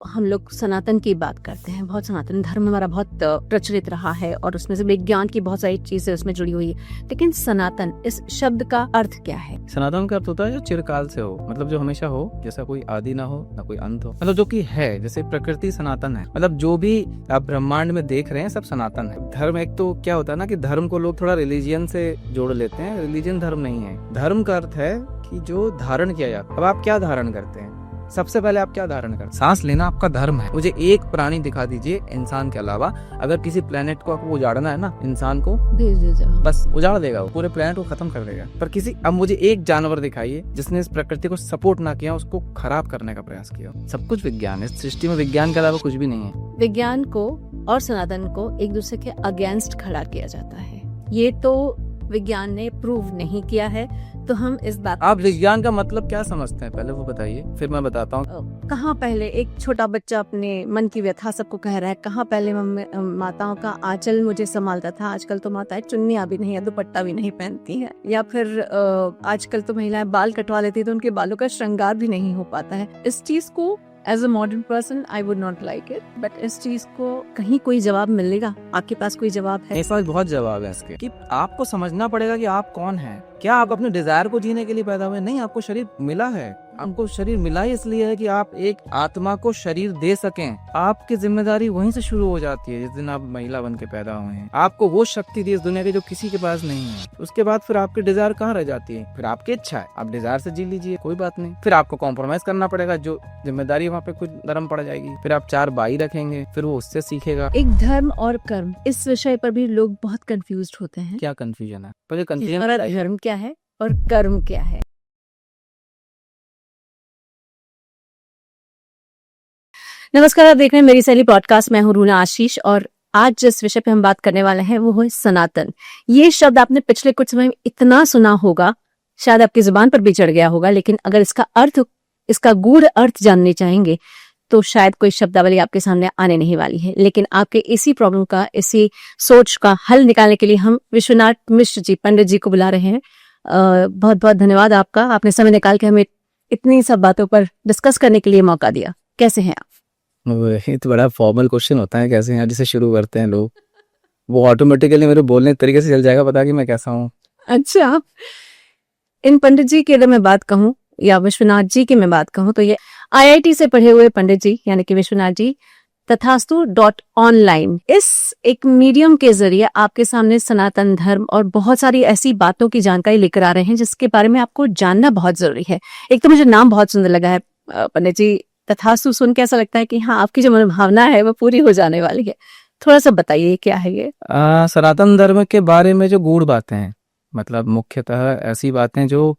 हम लोग सनातन की बात करते हैं, बहुत सनातन धर्म हमारा बहुत प्रचलित रहा है और उसमें से विज्ञान की बहुत सारी चीजें उसमें जुड़ी हुई है। लेकिन सनातन इस शब्द का अर्थ क्या है? सनातन का अर्थ होता है जो चिरकाल से हो, मतलब जो हमेशा हो, जैसा कोई आदि ना हो ना कोई अंत हो, मतलब जो कि है, जैसे प्रकृति सनातन है, मतलब जो भी आप ब्रह्मांड में देख रहे हैं सब सनातन है। धर्म एक तो क्या होता है ना कि धर्म को लोग थोड़ा रिलीजियन से जोड़ लेते हैं, रिलीजन धर्म नहीं है। धर्म का अर्थ है कि जो धारण किया जाता है। अब आप क्या धारण करते हैं? सबसे पहले आप क्या धारण करते हैं? सांस लेना आपका धर्म है। मुझे एक प्राणी दिखा दीजिए इंसान के अलावा, अगर किसी प्लेनेट को आपको उजाड़ना है ना, इंसान को भेज दीजिए, बस उजाड़ देगा, वो पूरे प्लेनेट को खत्म कर देगा। पर किसी, अब मुझे एक जानवर दिखाइए जिसने इस प्रकृति को सपोर्ट ना किया, उसको खराब करने का प्रयास किया। सब कुछ विज्ञान है, इस सृष्टि में विज्ञान के अलावा कुछ भी नहीं है। विज्ञान को और सनातन को एक दूसरे के अगेंस्ट खड़ा किया जाता है। ये तो विज्ञान ने प्रूव नहीं किया है, तो हम इस बात, आप विज्ञान का मतलब क्या समझते हैं पहले वो बताइए, फिर मैं बताता हूँ। कहाँ पहले एक छोटा बच्चा अपने मन की व्यथा सबको कह रहा है, कहाँ पहले माताओं का आंचल मुझे संभालता था, आजकल तो माताएं चुन्नियां भी नहीं है, दुपट्टा भी नहीं पहनती है। या फिर आजकल तो महिलाएं बाल कटवा लेती है तो उनके बालों का श्रृंगार भी नहीं हो पाता है। इस चीज को as a modern person I would not like it, but इस चीज को कहीं कोई जवाब मिलेगा? आपके पास कोई जवाब है? मेरे पास बहुत जवाब है इसके, कि आपको समझना पड़ेगा कि आप कौन हैं। क्या आप अपने डिजायर को जीने के लिए पैदा हुए? नहीं, आपको शरीर मिला है। आपको शरीर मिला ही इसलिए है कि आप एक आत्मा को शरीर दे सकें। आपकी जिम्मेदारी वहीं से शुरू हो जाती है जिस दिन आप महिला बन के पैदा हुए हैं। आपको वो शक्ति दी इस दुनिया की जो किसी के पास नहीं है। उसके बाद फिर आपकी डिजायर कहाँ रह जाती है? फिर आपकी इच्छा है, आप डिजायर से जी लीजिए, कोई बात नहीं। फिर आपको कॉम्प्रोमाइज करना पड़ेगा, जो जिम्मेदारी वहाँ पे कुछ नरम पड़ जाएगी। फिर आप 4 बाई रखेंगे, फिर वो उससे सीखेगा। एक धर्म और कर्म, इस विषय पर भी लोग बहुत कंफ्यूज्ड होते हैं। क्या कंफ्यूजन है? पहले कंफ्यूजन, धर्म क्या है और कर्म क्या है? नमस्कार, आप देख रहे हैं मेरी सहेली पॉडकास्ट। मैं हूं रूना आशीष और आज जिस विषय पे हम बात करने वाले हैं वो है सनातन। ये शब्द आपने पिछले कुछ समय में इतना सुना होगा, शायद आपकी जुबान पर भी चढ़ गया होगा, लेकिन अगर इसका अर्थ, इसका गूढ़ अर्थ जानने चाहेंगे तो शायद कोई शब्दावली आपके सामने आने नहीं वाली है। लेकिन आपके इसी प्रॉब्लम का, इसी सोच का हल निकालने के लिए हम विश्वनाथ मिश्र जी, पंडित जी को बुला रहे हैं। बहुत बहुत धन्यवाद आपका, आपने समय निकाल के हमें इतनी सब बातों पर डिस्कस करने के लिए मौका दिया। कैसे हैं आप? ये तो बड़ा फॉर्मल क्वेश्चन होता है, कैसे हैं जिसे शुरू करते हैं लोग, वो ऑटोमेटिकली मेरे बोलने के तरीके से चल जाएगा पता कि मैं कैसा हूँ। अच्छा, इन पंडित जी की अगर मैं बात कहूँ या विश्वनाथ जी की मैं बात कहूँ तो ये IIT से पढ़े हुए पंडित जी यानी कि विश्वनाथ जी तथास्तु.online इस एक मीडियम के जरिए आपके सामने सनातन धर्म और बहुत सारी ऐसी बातों की जानकारी लेकर आ रहे हैं जिसके बारे में आपको जानना बहुत जरूरी है। एक तो मुझे नाम बहुत सुंदर लगा है पंडित जी, तथास्तु सुन के ऐसा लगता है कि हाँ, आपकी जो मनोभावना है वो पूरी हो जाने वाली है। थोड़ा सा बताइए क्या है ये? सनातन धर्म के बारे में जो गूढ़ बातें हैं, मतलब मुख्यतः ऐसी बातें जो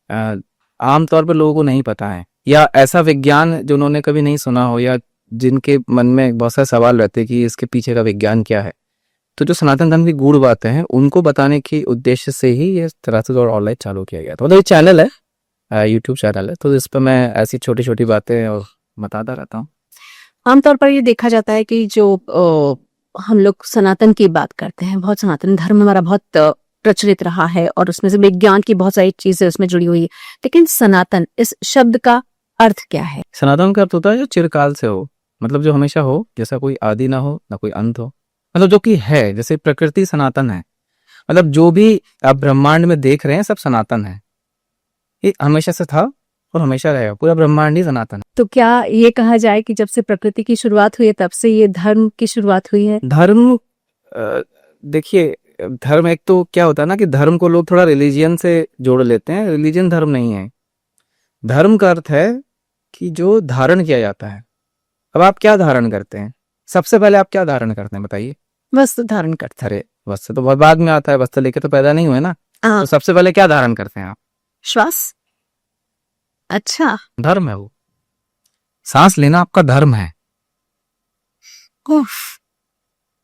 आमतौर पर लोगों को नहीं पता है, या ऐसा विज्ञान जो उन्होंने कभी नहीं सुना हो, या जिनके मन में बहुत सारे सवाल रहते हैं कि इसके पीछे का विज्ञान क्या है। तो जो सनातन धर्म की गूढ़ बातें हैं उनको बताने के उद्देश्य से ही ये तथास्तु.online चालू किया गया था। मतलब ये चैनल है, यूट्यूब चैनल है, तो इस पर मैं ऐसी छोटी छोटी बातें और बताता रहता हूँ। आमतौर पर ये देखा जाता है कि जो हम लोग सनातन की बात करते हैं, बहुत सनातन धर्म हमारा बहुत प्रचलित रहा है और उसमें से विज्ञान की बहुत सारी चीजें उसमें जुड़ी हुई है। लेकिन सनातन इस शब्द का अर्थ क्या है? सनातन का अर्थ होता है जो चिरकाल से हो, मतलब जो हमेशा हो, जैसा कोई आदि ना हो ना कोई अंत हो, मतलब जो कि है, जैसे प्रकृति सनातन है, मतलब जो भी आप ब्रह्मांड में देख रहे हैं सब सनातन है। ये हमेशा से था और हमेशा रहेगा, पूरा ब्रह्मांड ही सनातन है। तो क्या ये कहा जाए कि जब से प्रकृति की शुरुआत हुई है तब से ये धर्म की शुरुआत हुई है? धर्म, देखिए, धर्म एक तो क्या होता है ना कि धर्म को लोग थोड़ा रिलीजियन से जोड़ लेते हैं, रिलीजन धर्म नहीं है। धर्म का अर्थ है कि जो धारण किया जाता है। अब आप क्या धारण करते हैं? सबसे पहले आप क्या धारण करते हैं बताइए? वस्त्र धारण करते हैं। अरे वस्त्र तो बहुत बाद में आता है, वस्त्र लेके तो पैदा नहीं हुए ना। तो सबसे पहले क्या धारण करते हैं आप? श्वास। अच्छा, धर्म है वो, सांस लेना आपका धर्म है।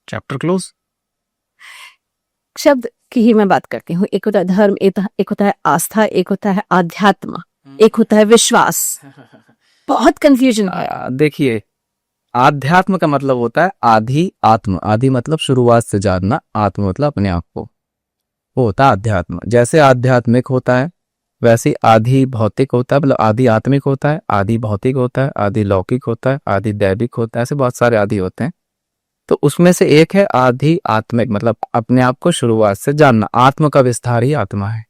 Chapter close. शब्द की ही मैं बात करती हूँ। एक होता है धर्म, एक होता है आस्था, एक होता है आध्यात्म, एक होता है विश्वास। बहुत कंफ्यूजन है। देखिए, आध्यात्म का मतलब होता है आधि आत्म। आधि मतलब शुरुआत से जानना, आत्म मतलब अपने आप को, वो होता है आध्यात्म। जैसे आध्यात्मिक होता है वैसे ही आधि भौतिक होता है, मतलब आधि आत्मिक होता है, आधि भौतिक होता है, आधि लौकिक होता है, आधि दैविक होता है, ऐसे बहुत सारे आधि होते हैं। तो उसमें से एक है आधि आत्मिक, मतलब अपने आप को शुरुआत से जानना, आत्म का विस्तार ही आत्मा है,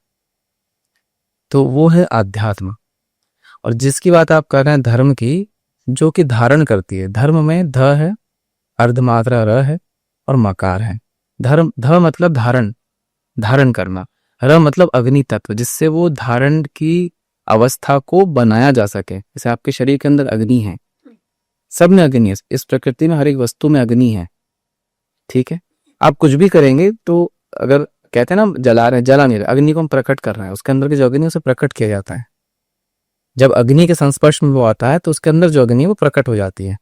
तो वो है अध्यात्म। और जिसकी बात आप कर रहे हैं धर्म की, जो कि धारण करती है, धर्म में ध है, अर्धमात्रा र है और मकार है। धर्म, ध मतलब धारण, धारण करना, र मतलब अग्नि तत्व, जिससे वो धारण की अवस्था को बनाया जा सके। जैसे आपके शरीर के अंदर अग्नि है, सब में अग्नि है, इस प्रकृति में हर एक वस्तु में अग्नि है, ठीक है। आप कुछ भी करेंगे तो अगर कहते हैं ना जला रहे हैं, जला नहीं रहे, अग्नि को हम प्रकट कर रहे हैं, उसके अंदर की जो अग्नि है उसे प्रकट किया जाता है। जब अग्नि के संस्पर्श में वो आता है तो उसके अंदर जो अग्नि है वो प्रकट हो जाती है।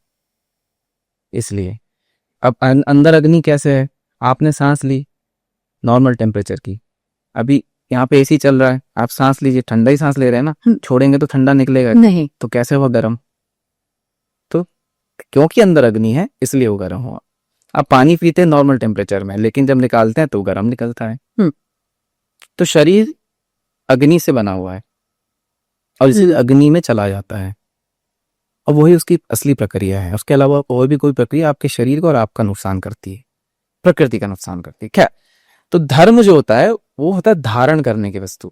इसलिए अब अंदर अग्नि कैसे है, आपने सांस ली नॉर्मल टेम्परेचर की, अभी यहाँ पे एसी चल रहा है, आप सांस लीजिए, ठंडा ही सांस ले रहे हैं ना, छोड़ेंगे तो ठंडा निकलेगा नहीं, तो कैसे हुआ गर्म? तो क्योंकि अंदर अग्नि है इसलिए वो गर्म हुआ। आप पानी पीते हैं नॉर्मल टेम्परेचर में, लेकिन जब निकालते हैं तो गर्म निकलता है। तो शरीर अग्नि से बना हुआ है और इसी अग्नि में चला जाता है, और वही उसकी असली प्रक्रिया है। उसके अलावा और भी कोई प्रक्रिया आपके शरीर को और आपका नुकसान करती है, प्रकृति का नुकसान करती है। क्या? तो धर्म जो होता है वो होता है धारण करने की वस्तु।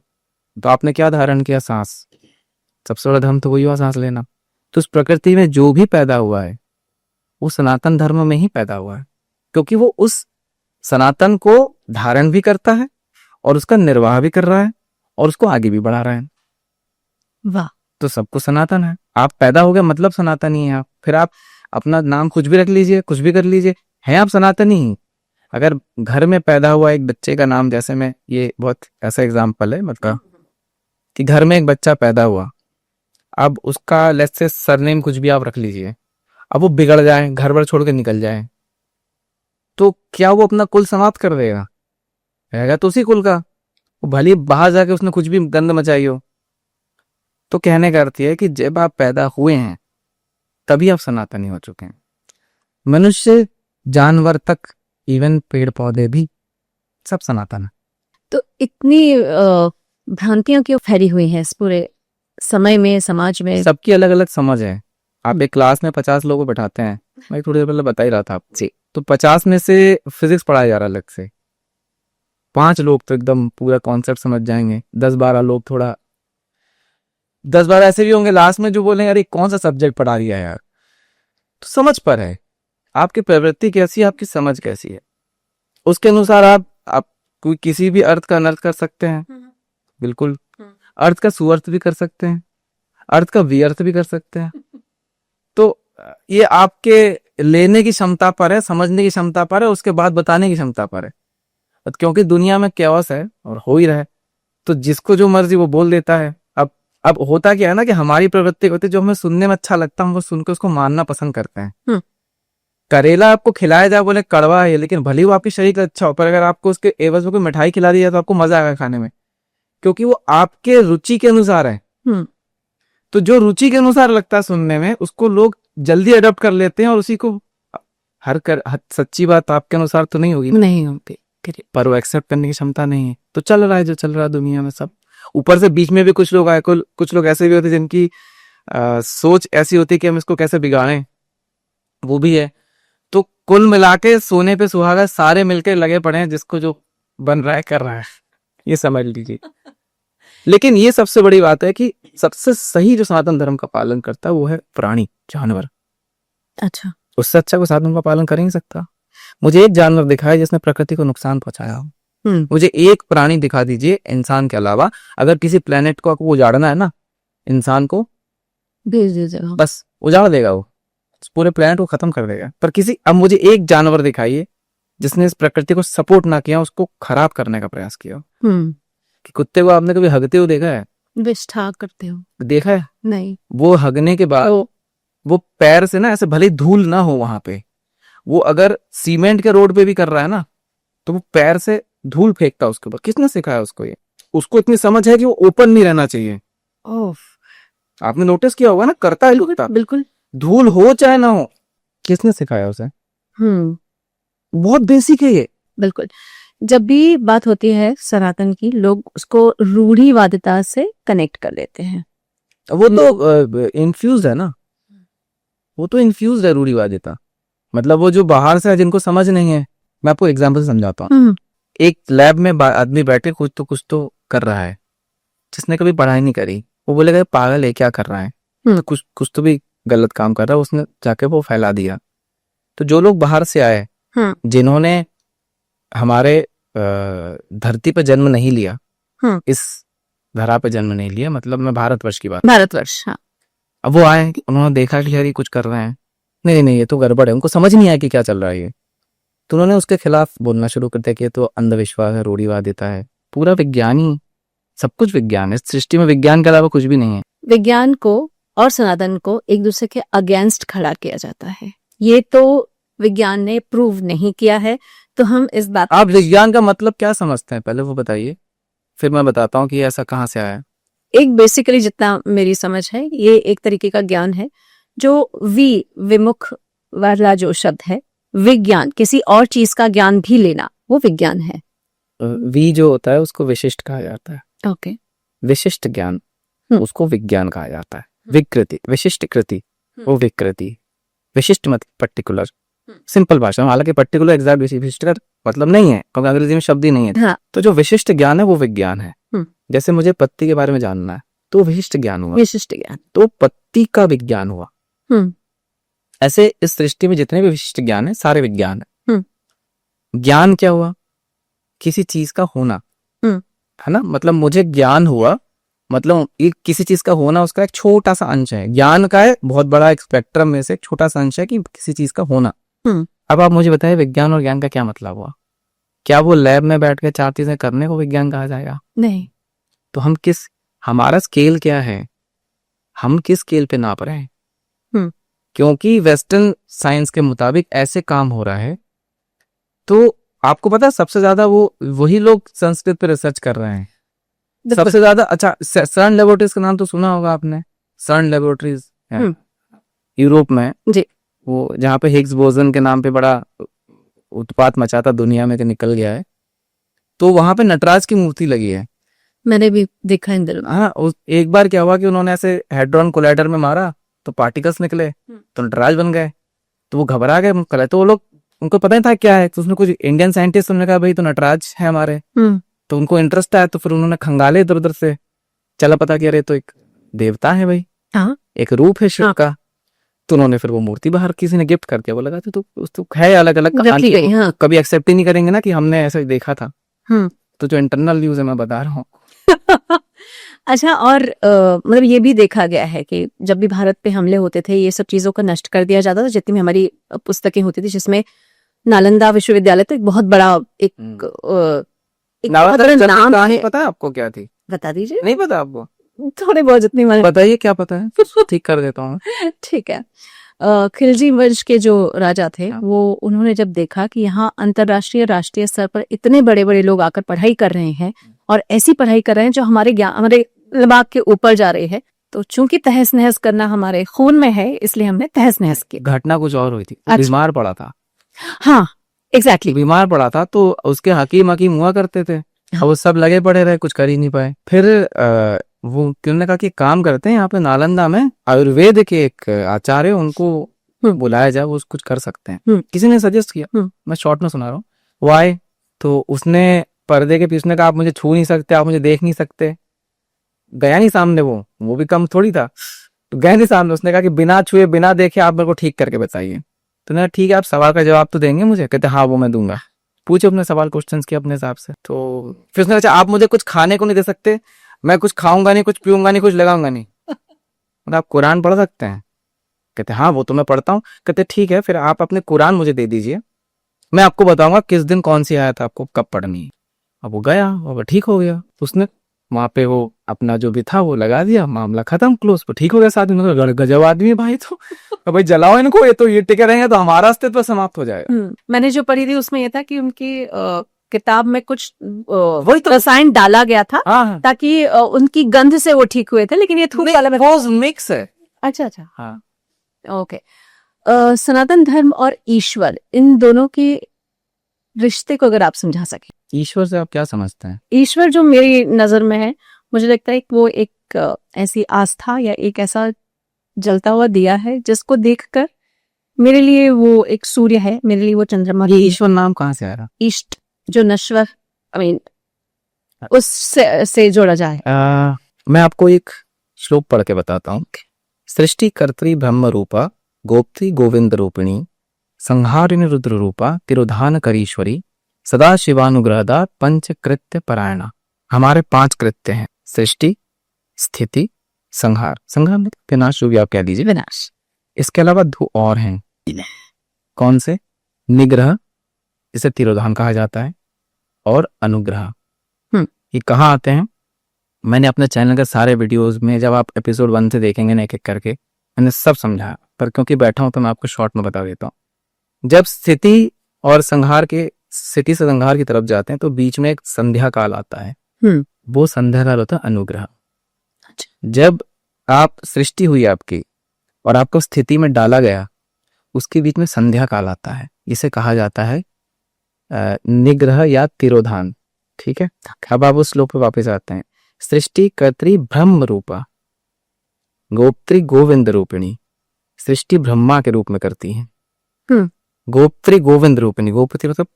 तो आपने क्या धारण किया? सांस। सबसे बड़ा धर्म तो वही हुआ, सांस लेना। तो उस प्रकृति में जो भी पैदा हुआ है वो सनातन धर्म में ही पैदा हुआ है, क्योंकि वो उस सनातन को धारण भी करता है और उसका निर्वाह भी कर रहा है और उसको आगे भी बढ़ा रहा है। वाह। तो सबको सनातन है। आप पैदा हो गए मतलब सनातन ही है आप। फिर आप अपना नाम कुछ भी रख लीजिए, कुछ भी कर लीजिए, हैं आप सनातन ही। अगर घर में पैदा हुआ एक बच्चे का नाम, जैसे मैं, ये बहुत ऐसा एग्जाम्पल है मतलब कि घर में एक बच्चा पैदा हुआ, अब उसका लेट्स से सरनेम कुछ भी आप रख लीजिए, अब वो बिगड़ जाए, घर भर छोड़ के निकल जाए, तो क्या वो अपना कुल समाप्त कर देगा? रहेगा तो उसी कुल का, वो भले बाहर जाके उसने कुछ भी गंद मचाई हो। तो कहने का अर्थ है कि जब आप पैदा हुए हैं तभी आप सनातनी हो चुके हैं। मनुष्य, जानवर तक, इवन पेड़ पौधे भी सब सनातन है। तो इतनी भ्रांतियां क्यों फैली हुई हैं इस पूरे समय में, समाज में? सबकी अलग अलग समझ है। आप एक क्लास में 50 लोगों को बैठाते हैं, मैं थोड़ी देर पहले बता ही रहा था आपको, तो 50 में से फिजिक्स पढ़ाया जा रहा है अलग से, 5 लोग तो एकदम पूरा कॉन्सेप्ट समझ जाएंगे, 10-12 लोग थोड़ा, 10-12 ऐसे भी होंगे लास्ट में जो बोलेंगे अरे कौन सा सब्जेक्ट पढ़ा दिया यार। तो समझ पर है, आपकी प्रवृत्ति कैसी है, आपकी समझ कैसी है, उसके अनुसार आप कोई किसी भी अर्थ का अनर्थ कर सकते हैं, बिल्कुल। अर्थ का सुअर्थ भी कर सकते हैं, अर्थ का विअर्थ भी कर सकते हैं। तो ये आपके लेने की क्षमता पर है, समझने की क्षमता पर है, उसके बाद बताने की क्षमता पर है। क्योंकि दुनिया में कैओस है और हो ही रहा है, तो जिसको जो मर्जी वो बोल देता है। अब होता क्या है ना कि हमारी प्रवृत्ति होती है, जो हमें सुनने में अच्छा लगता है हम वो सुनकर उसको मानना पसंद करते हैं। करेला आपको खिलाया जाए, बोले कड़वा है, लेकिन भले वो आपके शरीर का अच्छा हो, पर अगर आपको उसके एवज में कोई मिठाई खिला दी जाए तो आपको मजा आएगा खाने में, क्योंकि वो आपके रुचि के अनुसार है। तो जो रुचि के अनुसार लगता है सुनने में, उसको लोग जल्दी अडॉप्ट कर लेते हैं और उसी को सच्ची बात आपके अनुसार तो नहीं होगी, नहीं होती, पर वो एक्सेप्ट करने की क्षमता नहीं है। तो चल रहा है जो चल रहा है दुनिया में सब। ऊपर से बीच में भी कुछ लोग आए, कुछ लोग ऐसे भी होते हैं जिनकी सोच ऐसी होती है कि हम इसको कैसे बिगाड़ें, वो भी है। तो कुल मिला के सोने पे सुहागा, सारे मिलकर लगे पड़े हैं, जिसको जो बन रहा है कर रहा है, ये समझ लीजिए। लेकिन ये सबसे बड़ी बात है कि सबसे सही जो सनातन धर्म का पालन करता है वो है प्राणी, जानवर। अच्छा, उससे अच्छा कोई सनातन का पालन कर ही नहीं सकता। मुझे एक जानवर दिखाया जिसने प्रकृति को नुकसान पहुंचाया हो, मुझे एक प्राणी दिखा दीजिए इंसान के अलावा। अगर किसी प्लेनेट को आपको उजाड़ना है ना, इंसान को भेज दीजिएगा, बस उजाड़ देगा, वो पूरे प्लेनेट को खत्म कर देगा। पर अब मुझे एक जानवर दिखाइए जिसने इस प्रकृति को सपोर्ट ना किया, उसको खराब करने का प्रयास किया। कि कुत्ते को आपने कभी हगते हुए देखा है? विष्ठा करते हो? देखा है? नहीं। वो हगने के बाद वो पैर से ना, ऐसे भले धूल ना हो वहां पे, वो अगर सीमेंट के रोड पे भी कर रहा है ना, तो वो पैर से धूल फेंकता है उसके ऊपर। किसने सिखाया उसको ये? उसको इतनी समझ है कि वो ओपन नहीं रहना चाहिए। आपने नोटिस किया होगा ना, करता है लोग, बिल्कुल, धूल हो चाहे ना हो। किसने सिखाया उसे? बहुत बेसिक है ये। बिल्कुल। जब भी बात होती है सनातन की, लोग उसको रूढ़िवादिता से कनेक्ट कर लेते हैं। वो तो इन्फ्यूज है ना, वो तो इन्फ्यूज है रूढ़िवादिता। मतलब वो जो बाहर से है जिनको समझ नहीं है, मैं आपको एग्जांपल समझाता हूँ। एक लैब में आदमी बैठे कुछ तो कर रहा है, जिसने कभी पढ़ाई नहीं करी वो बोलेगा ये पागल है, क्या कर रहा है, तो कुछ तो भी गलत काम कर रहा है, उसने जाके वो फैला दिया। तो जो लोग बाहर से आए, जिन्होंने हमारे धरती पे जन्म नहीं लिया, इस धरा पे जन्म नहीं लिया, मतलब मैं भारतवर्ष की बात, भारतवर्ष, हाँ। अब वो आए, उन्होंने देखा कि यार ये कुछ कर रहे हैं, नहीं नहीं ये तो गड़बड़ है, उनको समझ नहीं आया कि क्या चल रहा है ये, तो उन्होंने उसके खिलाफ बोलना शुरू कर दिया कि ये तो अंधविश्वास है, रूढ़िवादिता है। पूरा विज्ञान ही, सब कुछ विज्ञान है, इस सृष्टि में विज्ञान के अलावा कुछ भी नहीं है। विज्ञान को और सनातन को एक दूसरे के अगेंस्ट खड़ा किया जाता है, ये तो विज्ञान ने प्रूव नहीं किया है। तो हम इस बात, आप विज्ञान का मतलब क्या समझते हैं पहले वो बताइए, फिर मैं बताता हूँ कि ऐसा कहाँ से आया। एक बेसिकली जितना मेरी समझ है, ये एक तरीके का ज्ञान है जो विमुख वाला जो शब्द है, विज्ञान, किसी और चीज का ज्ञान भी लेना, वो विज्ञान है। वी जो होता है उसको विशिष्ट कहा जाता है। ओके। विशिष्ट ज्ञान, उसको विज्ञान कहा जाता है। विकृति, विशिष्ट कृति, वो विकृति, विशिष्ट मतलब पर्टिकुलर, सिंपल भाषा में, हालांकि पर्टिकुलर एग्जैक्ट विशिष्ट का मतलब नहीं है क्योंकि अंग्रेजी में शब्द ही नहीं है। हाँ। तो जो विशिष्ट ज्ञान है वो विज्ञान है। जैसे मुझे पत्ती के बारे में जानना है तो विशिष्ट ज्ञान हुआ, विशिष्ट ज्ञान, तो पत्ती का विज्ञान हुआ। ऐसे इस सृष्टि में जितने भी विशिष्ट ज्ञान है सारे विज्ञान है। ज्ञान क्या हुआ? किसी चीज का होना, है ना, मतलब मुझे ज्ञान हुआ, मतलब एक किसी चीज का होना उसका एक छोटा सा अंश है, ज्ञान का है बहुत बड़ा एक स्पेक्ट्रम में से एक छोटा सा अंश है कि किसी चीज का होना। अब आप मुझे बताइए विज्ञान और ज्ञान का क्या मतलब हुआ? क्या वो लैब में बैठ के 4 चीजें करने को विज्ञान कहा जाएगा? नहीं। तो हम हमारा स्केल क्या है, हम किस स्केल पे नाप रहे हैं? क्योंकि वेस्टर्न साइंस के मुताबिक ऐसे काम हो रहा है, तो आपको पता है सबसे ज्यादा वही लोग संस्कृत पे रिसर्च कर रहे हैं सबसे ज्यादा। अच्छा, सर्न लेबोरेटरीज का नाम तो सुना होगा आपने, सर्न लेबोरेटरीज यूरोप में जी, वो जहाँ पे हिग्स बोसन के नाम पे बड़ा उत्पात मचा था दुनिया में, के निकल गया है, तो वहां पे नटराज की मूर्ति लगी है। मैंने भी देखा इन दिनों। हाँ, एक बार क्या हुआ कि उन्होंने ऐसे हेड्रॉन कोलाइडर में मारा तो पार्टिकल्स निकले तो नटराज बन गए, तो वो घबरा गए, तो वो लोग, उनको पता नहीं था क्या है, तो उसने कुछ इंडियन साइंटिस्ट ने कहा भाई तो नटराज है हमारे, तो उनको इंटरेस्ट आया, तो फिर उन्होंने खंगाले इधर उधर से, चला पता कि अरे तो एक देवता है भाई, एक रूप है शिव का, तो उन्होंने फिर वो मूर्ति बाहर किसी ने गिफ्ट करके वो लगा, तो है अलग अलग, कभी एक्सेप्ट ही नहीं करेंगे ना कि हमने ऐसा देखा था। तो जो इंटरनल व्यूज है मैं बता रहा हूँ। अच्छा, और मतलब ये भी देखा गया है कि जब भी भारत पे हमले होते थे ये सब चीजों को नष्ट कर दिया जाता था, जितनी भी हमारी पुस्तकें होती थी, जिसमें नालंदा विश्वविद्यालय तो एक बहुत बड़ा एक नाम है। पता है आपको क्या थी? बता दीजिए। नहीं पता आपको? थोड़े बहुत जितनी बताइए क्या पता है, ठीक कर देता हूँ। ठीक है। खिलजी वंश के जो राजा थे, वो उन्होंने जब देखा कि यहाँ अंतरराष्ट्रीय राष्ट्रीय स्तर पर इतने बड़े बड़े लोग आकर पढ़ाई कर रहे हैं और ऐसी पढ़ाई कर रहे हैं जो हमारे दिमाग के ऊपर जा रही है, तो चूंकि तहस नहस करना हमारे खून में है, इसलिए हमने तहस नहस की। घटना कुछ और हुई थी, बीमार पड़ा था। हाँ, एग्जैक्टली, बीमार पड़ा था, तो उसके हकीम हुआ करते थे, वो सब लगे पड़े रहे, कुछ कर ही नहीं पाए। फिर वो उन्होंने कहा कि काम करते हैं, यहाँ पे नालंदा में आयुर्वेद के एक आचार्य, उनको बुलाया जाए, वो कुछ कर सकते हैं। किसी ने सजेस्ट किया, मैं शॉर्ट में सुना रहा हूँ। वो आए तो उसने पर्दे के पीछे कहा आप मुझे छू नहीं सकते, आप मुझे देख नहीं सकते। गया नहीं सामने, वो भी कम थोड़ी था, तो गया नहीं सामने। उसने कहा कि बिना छुए बिना देखे आप मेरे को ठीक करके बताइए। तो ना ठीक है, आप सवाल का जवाब तो देंगे मुझे? कहते हाँ वो मैं दूंगा। पूछे अपने सवाल, क्वेश्चंस किए अपने हिसाब से। तो फिर उसने कहा आप मुझे कुछ खाने को नहीं दे सकते, मैं कुछ खाऊंगा नहीं, कुछ पीऊंगा नहीं, कुछ लगाऊंगा नहीं, मतलब आप कुरान पढ़ सकते हैं? कहते हाँ वो तो मैं पढ़ता हूँ। कहते ठीक है, फिर आप अपने कुरान मुझे दे दीजिए, मैं आपको बताऊंगा किस दिन कौन सी आयत आपको कब पढ़नी है। अब वो गया और ठीक हो गया। उसने वहां पे वो अपना जो भी था वो लगा दिया, मामला खत्म, क्लोज, तो ठीक हो गया। साथ में गजब आदमी भाई, तो भाई जलाओ इनको, ये तो ये टिके रहेंगे तो हमारा अस्तित्व समाप्त हो जाएगा। मैंने जो पढ़ी थी उसमें ये था कि उनकी किताब में कुछ वही तो रसायन डाला गया था, ताकि उनकी गंध से वो ठीक हुए थे, लेकिन ये थूक वाला मिक्स है। अच्छा, हाँ, ओके। सनातन धर्म और ईश्वर, इन दोनों के रिश्ते को अगर आप समझा सके। ईश्वर से आप क्या समझते हैं? ईश्वर जो मेरी नजर में है, मुझे लगता है कि वो एक ऐसी आस्था या एक ऐसा जलता हुआ दिया है जिसको देखकर मेरे लिए वो एक सूर्य है, मेरे लिए वो चंद्रमा ये है। ईश्वर नाम कहाँ से आ रहा? ईस्ट जो नश्वर, आई मीन उससे जोड़ा जाए। मैं आपको एक श्लोक पढ़ के बताता हूँ। सृष्टि कर्त्री ब्रह्म रूपा गोप्त्री गोविंद रूपिणी संहारिणी रुद्र रूपा तिरोधान करीश्वरी सदा शिवानुग्रहदा पंच कृत्य परायणा। हमारे 5 कृत्य हैं, सृष्टि, स्थिति, संहार, संहार मतलब विनाश, जो भी आप कह दीजिए। विनाश। इसके अलावा 2 और हैं। कौन से? निग्रह, जिसे तिरोधान कहा जाता है, और अनुग्रह। ये कहाँ आते हैं? मैंने अपने चैनल के सारे वीडियोस में, जब आप एपिसोड 1 से देखेंगे ना एक एक करके, मैंने सब समझाया, पर क्योंकि बैठा हूं तो मैं आपको शॉर्ट में बता देता हूं। जब स्थिति और संहार के, स्थिति से संहार की तरफ जाते हैं तो बीच में एक संध्या काल आता है। वो संध्या काल होता है अनुग्रह। जब आप सृष्टि हुई आपकी और आपको स्थिति में डाला गया, उसके बीच में संध्या काल आता है। इसे कहा जाता है निग्रह या तिरोधान। ठीक है, अब आप उस श्लोक पे वापस आते हैं। सृष्टि कर्त्री ब्रह्म रूपा गोप्त्री गोविंद रूपिणी। सृष्टि ब्रह्मा के रूप में करती है। गोप्त्री गोविंद रूपिणी, गोप्त्री मतलब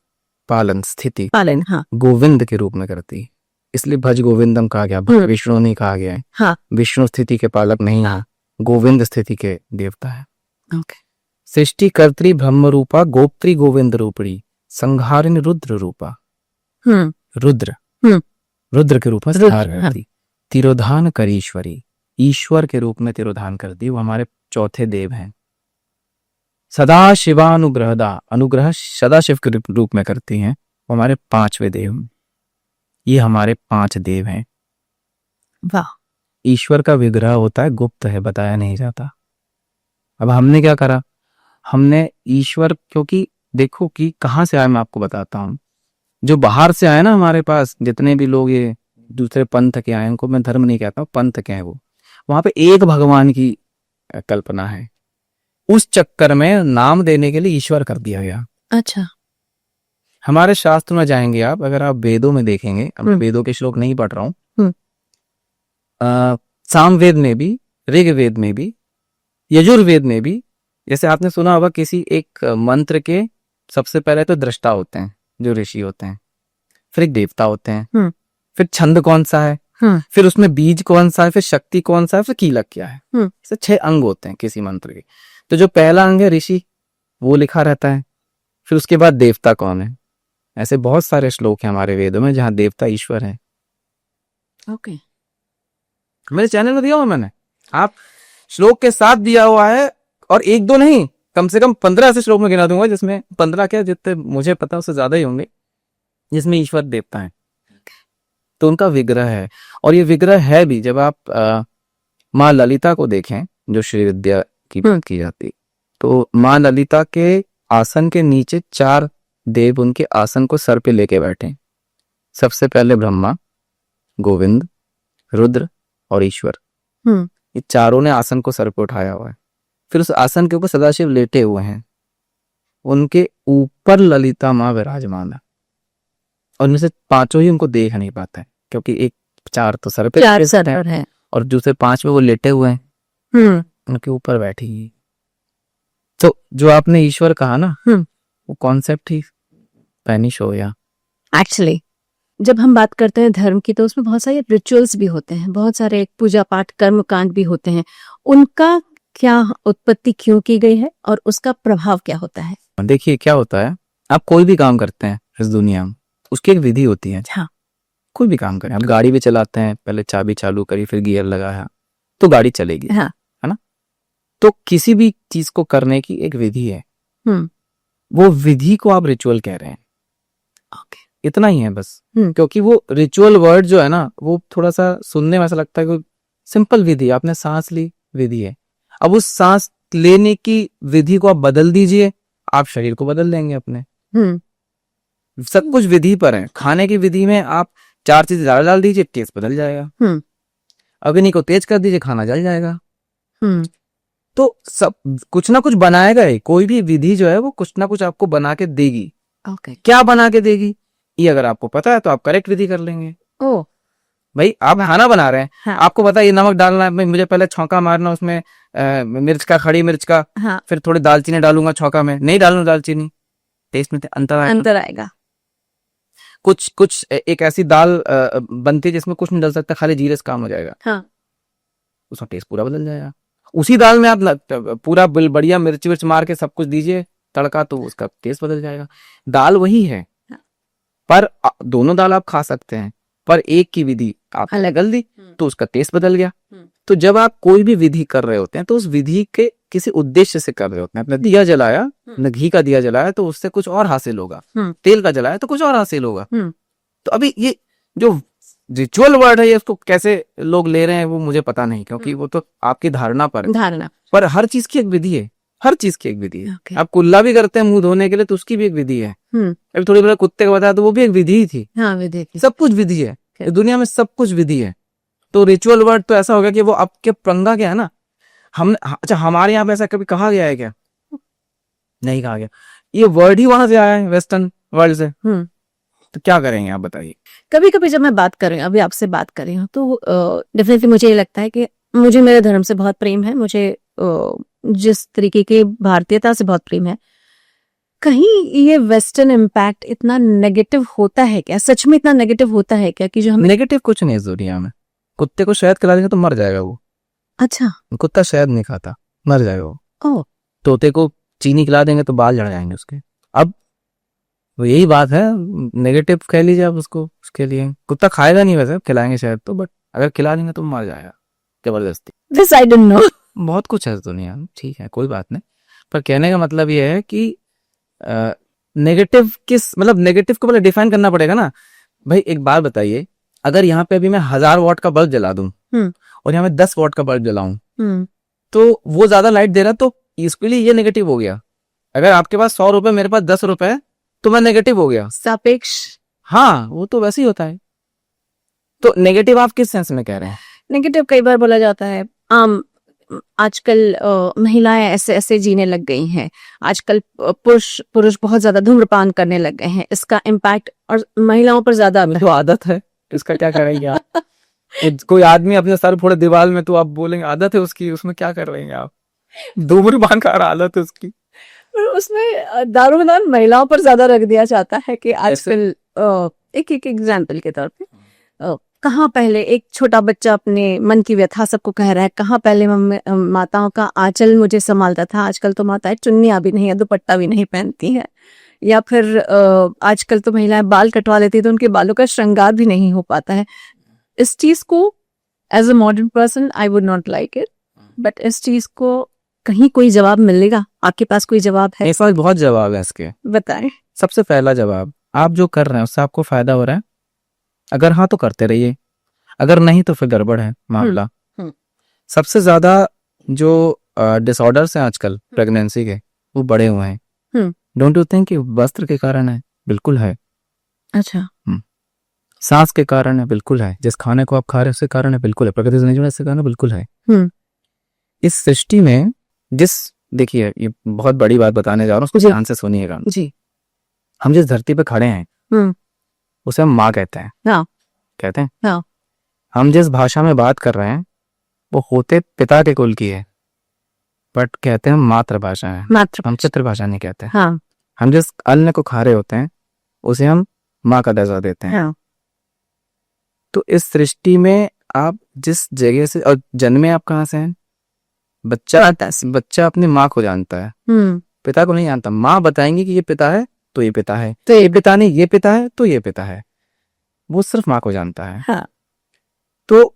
पालन, स्थिति, पालन, हाँ। गोविंद के रूप में करती है, इसलिए भज गोविंदम कहा गया, विष्णु नहीं कहा गया है। हाँ। विष्णु स्थिति के पालक नहीं है, गोविंद स्थिति के देवता है। ओके। सृष्टि कर्त्री ब्रह्म रूपा गोप्त्री गोविंद रूपिणी संहारिणी रुद्र रूपा। रुद्र, रुद्र के रूप में संहार करती। तिरोधान करीश्वरी, ईश्वर के रूप में तिरोधान करती। वो हमारे चौथे देव हैं। सदा शिवानुग्रहदा, अनुग्रह सदा शिव के रूप में करती हैं। वो हमारे 5वें देव। ये हमारे 5 देव हैं। वाह। ईश्वर का विग्रह होता है, गुप्त है, बताया नहीं जाता। अब हमने क्या करा? हमने ईश्वर, क्योंकि देखो कि कहां से आए, मैं आपको बताता हूं। जो बाहर से आए ना हमारे पास, जितने भी लोग ये दूसरे पंथ के आए, उनको मैं धर्म नहीं कहता हूं, पंथ के हैं वो, वहां पे एक भगवान की कल्पना है। उस चक्कर में नाम देने के लिए ईश्वर कर दिया गया। अच्छा। हमारे शास्त्र में जाएंगे आप, अगर आप वेदों में देखेंगे, अब वेदों के श्लोक नहीं पढ़ रहा हूं, सामवेद में भी, ऋग्वेद में भी, यजुर्वेद में भी, जैसे आपने सुना होगा किसी एक मंत्र के सबसे पहले तो दृष्टा होते हैं, जो ऋषि होते हैं, फिर एक देवता होते हैं, फिर छंद कौन सा है, फिर उसमें बीज कौन सा है, फिर शक्ति कौन सा है, फिर कीलक क्या है। ऐसे 6 अंग होते हैं किसी मंत्र के। तो जो पहला अंग है ऋषि, वो लिखा रहता है, फिर उसके बाद देवता कौन है। ऐसे बहुत सारे श्लोक हैं हमारे वेदों में जहां देवता ईश्वर है। ओके। मेरे चैनल में दिया हुआ मैंने, आप श्लोक के साथ दिया हुआ है, और 1-2 नहीं, कम से कम 15 ऐसे श्लोक में गिना दूंगा, जिसमें 15 क्या, जितने मुझे पता उससे ज्यादा ही होंगे, जिसमें ईश्वर देवता है। तो उनका विग्रह है, और ये विग्रह है भी। जब आप माँ ललिता को देखें, जो श्री विद्या की बात की जाती, तो माँ ललिता के आसन के नीचे 4 देव उनके आसन को सर पे लेके बैठे। सबसे पहले ब्रह्मा, गोविंद, रुद्र और ईश्वर। ये चारों ने आसन को सर पे उठाया हुआ है। फिर उस आसन के ऊपर सदाशिव लेटे हुए हैं, उनके ऊपर ललिता माँ विराजमान है, और उनमें से 5 ही उनको देख नहीं पाते हैं, क्योंकि एक 4 तो सर पे, 4 सर पर है, और दूसरे 5 में वो लेटे हुए हैं, उनके ऊपर बैठी। तो जो आपने ईश्वर कहा ना, वो कॉन्सेप्ट ही स्पेनिश हो गया। एक्चुअली जब हम बात करते हैं धर्म की, तो उसमें बहुत सारे रिचुअल्स भी होते हैं, बहुत सारे पूजा पाठ कर्म कांड भी होते हैं। उनका क्या उत्पत्ति क्यों की गई है और उसका प्रभाव क्या होता है? देखिए क्या होता है, आप कोई भी काम करते हैं इस दुनिया में, उसकी एक विधि होती है। हाँ। कोई भी काम करें, आप गाड़ी भी चलाते हैं, पहले चाबी चालू करी, फिर गियर लगाया, तो गाड़ी चलेगी। हाँ। है ना? तो किसी भी चीज को करने की एक विधि है। वो विधि को आप रिचुअल कह रहे हैं। ओके। इतना ही है बस। क्योंकि वो रिचुअल वर्ड जो है ना, वो थोड़ा सा सुनने में ऐसा लगता है कि सिंपल विधि, आपने सांस ली, विधि है। अब उस सांस लेने की विधि को आप बदल दीजिए, आप शरीर को बदल देंगे अपने। सब कुछ विधि पर है। खाने की विधि में आप 4 चीज ज्यादा डाल दीजिए, टेस्ट बदल जाएगा। अग्नि को तेज कर दीजिए, खाना जल जाएगा। तो सब कुछ ना कुछ बनाएगा ही। कोई भी विधि जो है वो कुछ ना कुछ आपको बना के देगी। ओके। क्या बना के देगी? ये अगर आपको पता है तो आप करेक्ट विधि कर लेंगे। ओ भाई आप खाना बना रहे हैं, हाँ। आपको पता है ये नमक डालना है, भाई मुझे पहले छौंका मारना उसमें मिर्च का, खड़ी मिर्च का, हाँ फिर थोड़ी दालचीनी डालूंगा छौंका में, नहीं डालूंगा दालचीनी, टेस्ट में अंतर आएगा। अंतर आएगा। कुछ कुछ एक ऐसी दाल बनती है जिसमें कुछ नहीं डाल सकता, खाली जीरे से काम हो जाएगा, हाँ उसका टेस्ट पूरा बदल जाएगा। उसी दाल में आप पूरा बढ़िया मिर्च विर्च मार के सब कुछ दीजिए तड़का, तो उसका टेस्ट बदल जाएगा। दाल वही है, हाँ। पर दोनों दाल आप खा सकते हैं, पर एक की विधि आप अलग। बदल दी तो उसका टेस्ट बदल गया। हम्म। तो जब आप कोई भी विधि कर रहे होते हैं तो उस विधि के किसी उद्देश्य से कर रहे होते हैं। अपने दिया जलाया, न घी का दिया जलाया तो उससे कुछ और हासिल होगा, तेल का जलाया तो कुछ और हासिल होगा। तो अभी ये जो रिचुअल वर्ड है ये उसको कैसे लोग ले रहे हैं वो मुझे पता नहीं, क्योंकि वो तो आपकी धारणा पर है। धारणा पर हर चीज की एक विधि है, हर चीज की एक विधि है। Okay. आप कुल्ला भी करते हैं मुंह धोने के लिए तो उसकी भी एक विधि है। अभी थोड़ी देर कुत्ते को बताया तो वो भी एक विधि ही थी। हाँ विधि थी। सब कुछ विधि है, इस दुनिया में सब कुछ विधि है। तो रिचुअल वर्ड तो ऐसा हो गया कि वो आपके पंगा क्या है ना, हम अच्छा हमारे यहाँ पे ऐसा कभी कहा गया है क्या? नहीं कहा गया। ये वर्ड ही वहां से आया है, वेस्टर्न वर्ल्ड से। तो क्या करेंगे आप बताइए। कभी कभी जब मैं बात कर रही हूँ, अभी आपसे बात कर रही हूँ, तो डेफिनेटली मुझे ये लगता है कि मुझे मेरे धर्म से बहुत प्रेम है, मुझे जिस तरीके की भारतीयता से बहुत प्रेम है। कहीं ये वेस्टर्न इम्पैक्ट इतना नेगेटिव होता है क्या? सच में इतना नेगेटिव होता है क्या कि जो हमें नेगेटिव कुछ नहीं इस दुनिया में। कुत्ते को शहद खिला देंगे तो मर जाएगा वो। अच्छा कुत्ता शहद नहीं खाता, मर जाएगा वो। ओ तोते को चीनी खिला देंगे तो बाल झड़ जाएंगे उसके। अब वो यही बात है, नेगेटिव कह लीजिए आप उसको। उसके लिए कुत्ता खाएगा नहीं वैसे, खिलाएंगे शायद तो, बट अगर खिला देंगे तो मर जाएगा जबरदस्ती। This I don't know. बहुत कुछ है इस दुनिया में, ठीक है कोई बात नहीं, पर कहने का मतलब ये है कि नेगेटिव किस, मतलब नेगेटिव को पहले डिफाइन करना पड़ेगा ना। भाई एक बात बताइए, अगर यहाँ पे अभी मैं 1000 वॉट का बल्ब जला दूं और यहाँ में 10 वॉट का बल्ब जलाऊं तो वो ज्यादा लाइट दे रहा, तो इसके लिए ये नेगेटिव हो गया। अगर आपके पास 100 रुपए, मेरे पास 10 रुपए, तो मैं नेगेटिव हो गया। सापेक्ष। हाँ वो तो वैसे ही होता है। तो नेगेटिव आप किस सेंस में कह रहे हैं? नेगेटिव कई बार बोला जाता है, आजकल महिलाएं ऐसे ऐसे जीने लग गई हैं, आजकल पुरुष बहुत ज्यादा धूम्रपान करने लग गए हैं, इसका इम्पैक्ट और महिलाओं पर ज्यादा तो आदत है, इसका क्या करेंगे आप? कोई आदमी अपने सर फोड़े दीवार में तो आप बोलेंगे आदत है उसकी, उसमें क्या कर रहे हैं आप? धूम्रपान का आदत है उसकी। उसमें दारोमदार महिलाओं पर ज्यादा रख दिया जाता है कि आजकल एक एग्जाम्पल के तौर पे कहाँ पहले एक छोटा बच्चा अपने मन की व्यथा सबको कह रहा है, कहाँ पहले माताओं का आंचल मुझे संभालता था, आजकल तो माताएं चुन्नियां भी नहीं है, दुपट्टा भी नहीं पहनती है। या फिर आजकल तो महिलाएं बाल कटवा लेती है तो उनके बालों का श्रृंगार भी नहीं हो पाता है। इस चीज को as a modern person I would not like it, but इस चीज को कहीं कोई जवाब मिलेगा? आपके पास कोई जवाब है? ऐसा बहुत जवाब है इसके, बताएं। सबसे पहला जवाब, आप जो कर रहे हैं उससे आपको फायदा हो रहा है? अगर हाँ तो करते रहिए, अगर नहीं तो फिर गड़बड़ है मामला। सबसे ज्यादा जो डिसऑर्डर्स हैं आजकल प्रेगनेंसी के, वो बढ़े हुए हैं। डोंट यू थिंक कि वस्त्र के कारण है? बिल्कुल है। अच्छा। सांस के कारण है? बिल्कुल है। जिस खाने को आप खा रहे हैं उसके कारण है? बिल्कुल है। प्रकृति से नहीं जुड़े इसके कारण? बिल्कुल है। इस सृष्टि में देखिए ये बहुत बड़ी बात बताने जा रहा हूँ, उसको ध्यान से सुनिएगा जी। हम जिस धरती पे खड़े हैं उसे हम माँ कहते हैं। हाँ। कहते हैं। हाँ। हम जिस भाषा में बात कर रहे हैं वो होते पिता के कुल की है, बट कहते हैं मातृभाषा है, हम पितृभाषा नहीं कहते। हाँ। हम जिस अन्न को खा रहे होते हैं उसे हम माँ का दर्जा देते हैं। हाँ। तो इस सृष्टि में आप जिस जगह से, और जन्मे आप कहाँ से हैं? बच्चा अपनी माँ को जानता है, पिता को नहीं जानता। माँ बताएंगी कि ये पिता है तो ये पिता है, तो ये पिता नहीं, ये पिता है तो ये पिता है, वो सिर्फ माँ को जानता है। हाँ। तो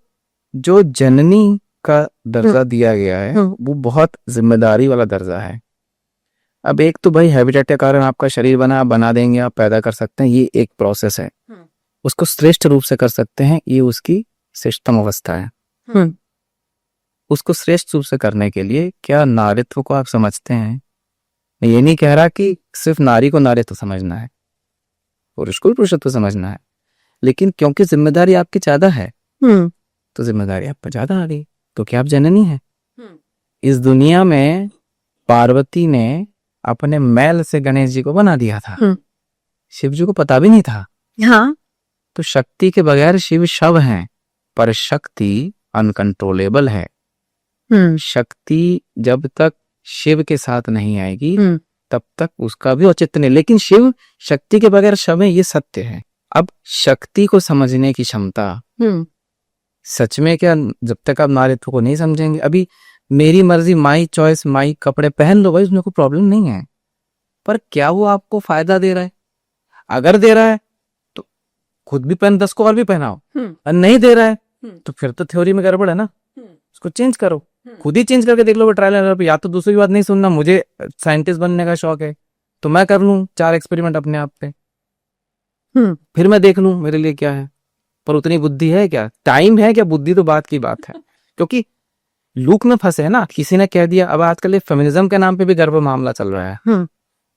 जो जननी का दर्जा दिया गया है वो बहुत जिम्मेदारी वाला दर्जा है। अब एक तो भाई हैबिटेट के कारण आपका शरीर बना देंगे, आप पैदा कर सकते हैं, ये एक प्रोसेस है। उसको श्रेष्ठ रूप से कर सकते हैं, ये उसकी श्रेष्ठतम अवस्था है। उसको श्रेष्ठ रूप से करने के लिए क्या नारीत्व को आप समझते हैं? मैं ये नहीं कह रहा कि सिर्फ नारी को नारीत्व समझना है, पुरुष को पुरुषत्व समझना है, लेकिन क्योंकि जिम्मेदारी आपकी ज्यादा है तो जिम्मेदारी आप पर ज्यादा आ गई, क्योंकि आप जननी हैं। इस दुनिया में पार्वती ने अपने मैल से गणेश जी को बना दिया था। शिव जी को पता भी नहीं था हाँ। तो शक्ति के बगैर शिव शव हैं, पर शक्ति अनकंट्रोलेबल है। शक्ति जब तक शिव के साथ नहीं आएगी तब तक उसका भी औचित्य नहीं, लेकिन शिव शक्ति के बगैर शव है, ये सत्य है। अब शक्ति को समझने की क्षमता सच में क्या, जब तक आप नारीत्व को नहीं समझेंगे, अभी मेरी मर्जी, माई चॉइस, माई कपड़े पहन लो भाई, उसमें कोई प्रॉब्लम नहीं है, पर क्या वो आपको फायदा दे रहा है? अगर दे रहा है तो खुद भी पहन, 10 को और भी पहनाओ, और नहीं दे रहा है तो फिर तो थ्योरी में गड़बड़ है ना, उसको चेंज करो, खुद ही चेंज करके देख लो ट्रायल एंड एरर। या तो दूसरी बात नहीं सुनना, मुझे साइंटिस्ट बनने का शौक है तो मैं कर लूं 4 एक्सपेरिमेंट अपने आप पे, फिर मैं देख लूं मेरे लिए क्या है, पर उतनी बुद्धि है क्या, टाइम है क्या, बुद्धि तो बात की बात है। क्योंकि लूप में फंसे है ना, किसी ने कह दिया, अब आजकल ये फेमिनिज्म के नाम पे भी गर्भ मामला चल रहा है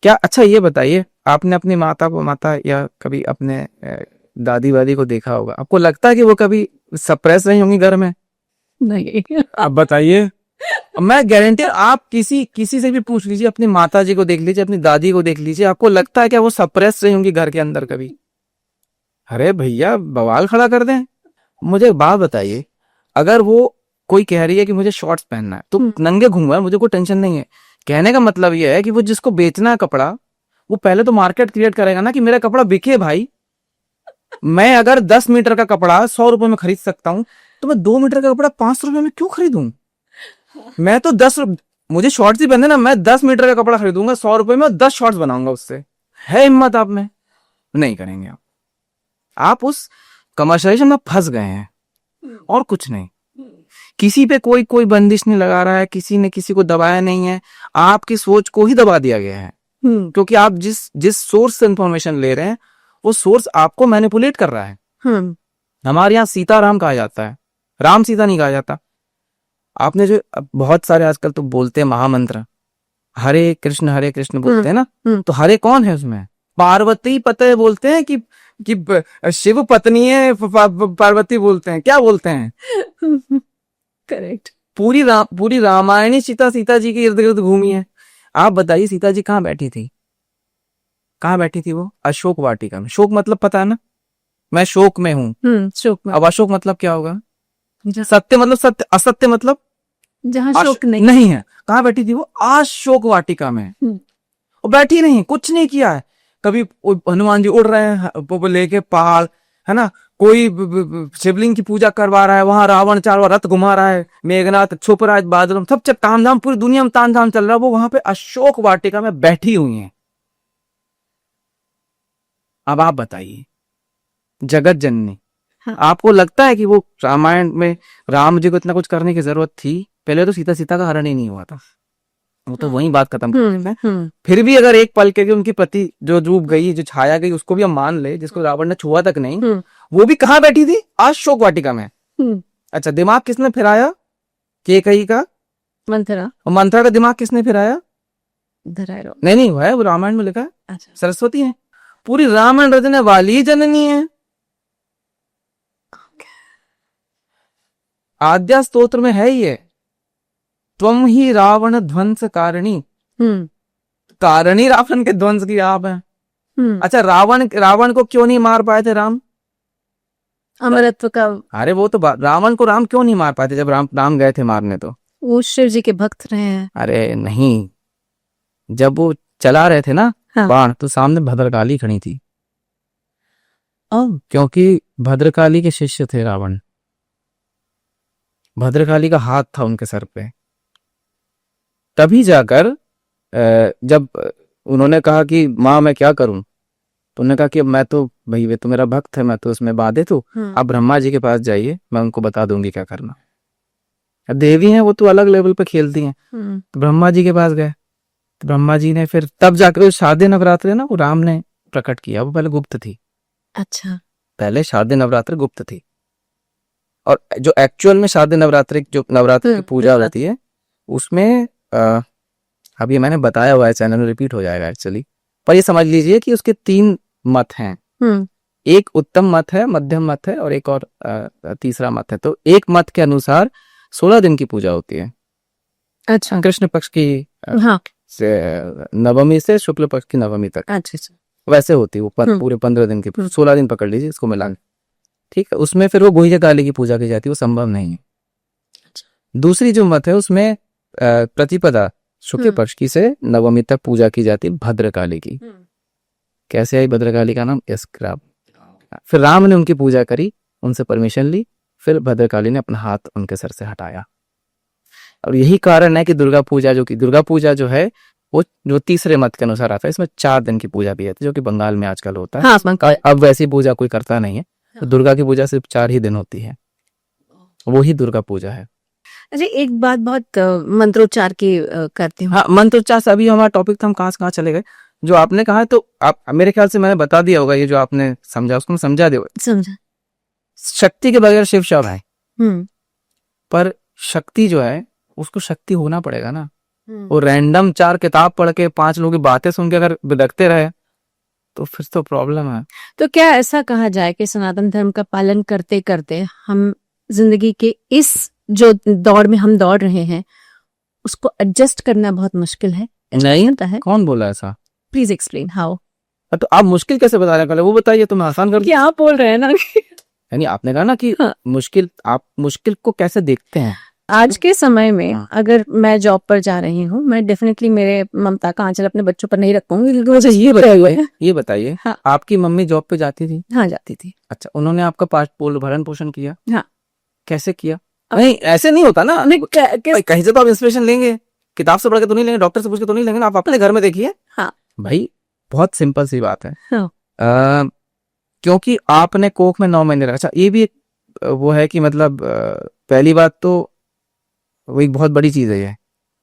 क्या। अच्छा ये बताइए, आपने अपनी माता या कभी अपने दादी वादी को देखा होगा, आपको लगता है कि वो कभी सप्रेस रही होंगी घर में? नहीं। आप बताइए, मैं गारंटी, आप किसी से भी पूछ लीजिए, अपनी माता जी को देख लीजिए, अपनी दादी को देख लीजिए, आपको लगता है क्या वो सप्रेस रही होंगी घर के अंदर कभी? अरे भैया बवाल खड़ा कर दें। मुझे एक बात बताइए, अगर वो कोई कह रही है कि मुझे शॉर्ट्स पहनना है तो नंगे घूमूंगा, मुझे कोई टेंशन नहीं है। कहने का मतलब ये है कि वो जिसको बेचना है कपड़ा, वो पहले तो मार्केट क्रिएट करेगा ना कि मेरा कपड़ा बिके भाई। मैं अगर 10 मीटर का कपड़ा 100 रुपए में खरीद सकता हूं तो मैं 2 मीटर का कपड़ा 500 रुपए में क्यों खरीदूं? मैं तो मुझे शॉर्ट्स ही पहनने ना, मैं 10 मीटर का कपड़ा खरीदूंगा 100 रुपए में और 10 शॉर्ट्स बनाऊंगा उससे। है हिम्मत आप में? नहीं करेंगे आप उस कमर्शियलाइजेशन में फंस गए हैं और कुछ नहीं। किसी पे कोई बंदिश नहीं लगा रहा है, किसी ने किसी को दबाया नहीं है, आपकी सोच को ही दबा दिया गया है। क्योंकि आप जिस सोर्स से इंफॉर्मेशन ले रहे हैं वो सोर्स आपको मैनिपुलेट कर रहा है। हमारे यहाँ सीताराम कहा जाता है, राम सीता नहीं कहा जाता। आपने जो बहुत सारे आजकल तो बोलते हैं महामंत्र, हरे कृष्ण बोलते हैं ना, तो हरे कौन है उसमें? पार्वती पते बोलते हैं कि शिव पत्नी है, पार्वती बोलते हैं, क्या बोलते हैं? करेक्ट। पूरी रामायणी सीता जी के इर्द गिर्द घूमी है। आप बताइए सीता जी कहाँ बैठी थी? कहाँ बैठी थी वो? अशोक वाटिका में। शोक मतलब पता है ना, मैं शोक में हूँ। शोक में। अब अशोक मतलब क्या होगा? सत्य मतलब सत्य, असत्य मतलब जहाँ शोक नहीं है। कहाँ बैठी थी वो? अशोक वाटिका में। और बैठी नहीं, कुछ नहीं किया है। कभी हनुमान जी उड़ रहे हैं लेके पहाड़, है ना, कोई शिवलिंग की पूजा करवा रहा है, वहां रावण चारों रथ घुमा रहा है, मेघनाथ छुप रहा है बादलों में, सब तामझाम, पूरी दुनिया में तामझाम चल रहा है, वो वहां पे अशोक वाटिका में बैठी हुई हैं। अब आप बताइए, जगत जननी। हाँ। आपको लगता है कि वो रामायण में राम जी को इतना कुछ करने की जरूरत थी? पहले तो सीता का हरण ही नहीं हुआ था, वो तो वही बात खत्म। फिर भी अगर एक पल के उनकी प्रति जो डूब गई, जो छाया गई, उसको भी हम मान ले, जिसको रावण ने छुआ तक नहीं, वो भी कहाँ बैठी थी? अशोक वाटिका में। अच्छा, दिमाग किसने फिराया? केकई का? मंथरा। और मंथरा का दिमाग किसने फिराया? नहीं वो है, वो रामायण में लिखा है। अच्छा। सरस्वती है। पूरी रामायण रचने वाली जननी है। आद्या स्तोत्र में है ही है, त्वम ही रावण ध्वंस कारणी। कारणी रावण के ध्वंस की आप है। अच्छा, रावण को क्यों नहीं मार पाए थे राम? अमरत्व का। अरे वो तो रावण को राम क्यों नहीं मार पाए थे जब राम गए थे मारने? तो वो शिव जी के भक्त रहे हैं। अरे नहीं, जब वो चला रहे थे ना बाण, तो सामने भद्रकाली खड़ी थी। क्योंकि भद्रकाली के शिष्य थे रावण, भद्रकाली का हाथ था उनके सर पे। तभी जाकर जब उन्होंने कहा कि माँ मैं क्या करूं, तो उन्होंने कहा कि मैं तो भाई वे तो मेरा भक्त है, मैं तो उसमें बाधित हूँ, आप ब्रह्मा जी के पास जाइए, मैं उनको बता दूंगी क्या करना। देवी हैं वो तो अलग लेवल पे खेलती हैं। तो ब्रह्मा जी के पास गए, तो ब्रह्मा जी ने फिर तब जाकर शारदीय नवरात्र ना वो राम ने प्रकट किया, वो पहले गुप्त थी। अच्छा, पहले शारदीय नवरात्र गुप्त थी, और जो एक्चुअल में शारदीय नवरात्रि जो नवरात्र की पूजा होती है उसमें अभी मैंने बताया हुआ है, चैनल में रिपीट हो जाएगा एक्चुअली, पर ये समझ लीजिए कि उसके 3 मत हैं। एक उत्तम मत है, मध्यम मत है, और एक और तीसरा मत है। तो एक मत के अनुसार 16 दिन की पूजा होती है। अच्छा, कृष्ण पक्ष की से नवमी से शुक्ल पक्ष की नवमी तक। अच्छा। वैसे होती है वो पूरे 15 दिन की, 16 दिन पकड़ लीजिए इसको मिला के, ठीक है। उसमें फिर वो गुहिया काली की पूजा की जाती है, वो संभव नहीं है। दूसरी जो मत है उसमें प्रतिपदा शुक्ल पक्ष की से नवमी तक पूजा की जाती है भद्रकाली की। कैसे आई भद्रकाली का नाम? इसक्राब। फिर राम ने उनकी पूजा करी, उनसे परमिशन ली, फिर भद्रकाली ने अपना हाथ उनके सर से हटाया। और यही कारण है कि दुर्गा पूजा जो है वो जो तीसरे मत के अनुसार आता है, इसमें 4 दिन की पूजा भी है, जो कि बंगाल में आजकल होता है। हाँ, अब वैसी पूजा कोई करता नहीं है, तो दुर्गा की पूजा सिर्फ 4 ही दिन होती है, वो ही दुर्गा पूजा है। अच्छा, एक बात बहुत मंत्रोच्चार की करती हूँ। हाँ, मंत्रोच्चार से अभी हमारा टॉपिक था, हम कहाँ चले गए। जो आपने कहा तो आप मेरे ख्याल से मैंने बता दिया होगा, ये जो आपने समझा उसको मैं समझा दिया। समझा। शक्ति के बगैर शिव शव है, पर शक्ति जो है उसको शक्ति होना पड़ेगा ना। वो रैंडम 4 किताब पढ़ के 5 लोगों की बातें सुन के अगर बिदकते रहे तो फिर तो प्रॉब्लम है। तो क्या ऐसा कहा जाए कि सनातन धर्म का पालन करते करते हम जिंदगी के इस जो दौड़ में हम दौड़ रहे हैं उसको एडजस्ट करना बहुत मुश्किल है? नहीं होता है। कौन बोला ऐसा? Please explain how. तो आप मुश्किल कैसे बता रहे हैं? वो बताइए, तो मैं आसान कर क्या आप बोल रहे हैं ना यानी आपने कहा ना कि हाँ। मुश्किल, आप मुश्किल को कैसे देखते हैं? आज के समय में अगर मैं जॉब पर जा रही हूँ, मैं डेफिनेटली मेरे ममता का आंचल अपने बच्चों पर नहीं रख पाऊंगी, क्योंकि मुझे ये बताइए, हाँ। आपकी मम्मी जॉब पे जाती थी? हाँ, जाती थी। अच्छा, उन्होंने आपका भरण पोषण किया? हाँ। कैसे किया? नहीं, ऐसे नहीं होता ना। कहीं से तो आप इंस्पिरेशन लेंगे, किताब से पढ़ के तो नहीं लेंगे, डॉक्टर से पूछ के तो नहीं लेंगे ना, आप अपने घर में देखिए। हाँ। भाई बहुत सिंपल सी बात है। हाँ। क्योंकि आपने कोख में 9 महीने रखा। अच्छा, ये भी एक वो है कि मतलब पहली बात तो वो एक बहुत बड़ी चीज है ये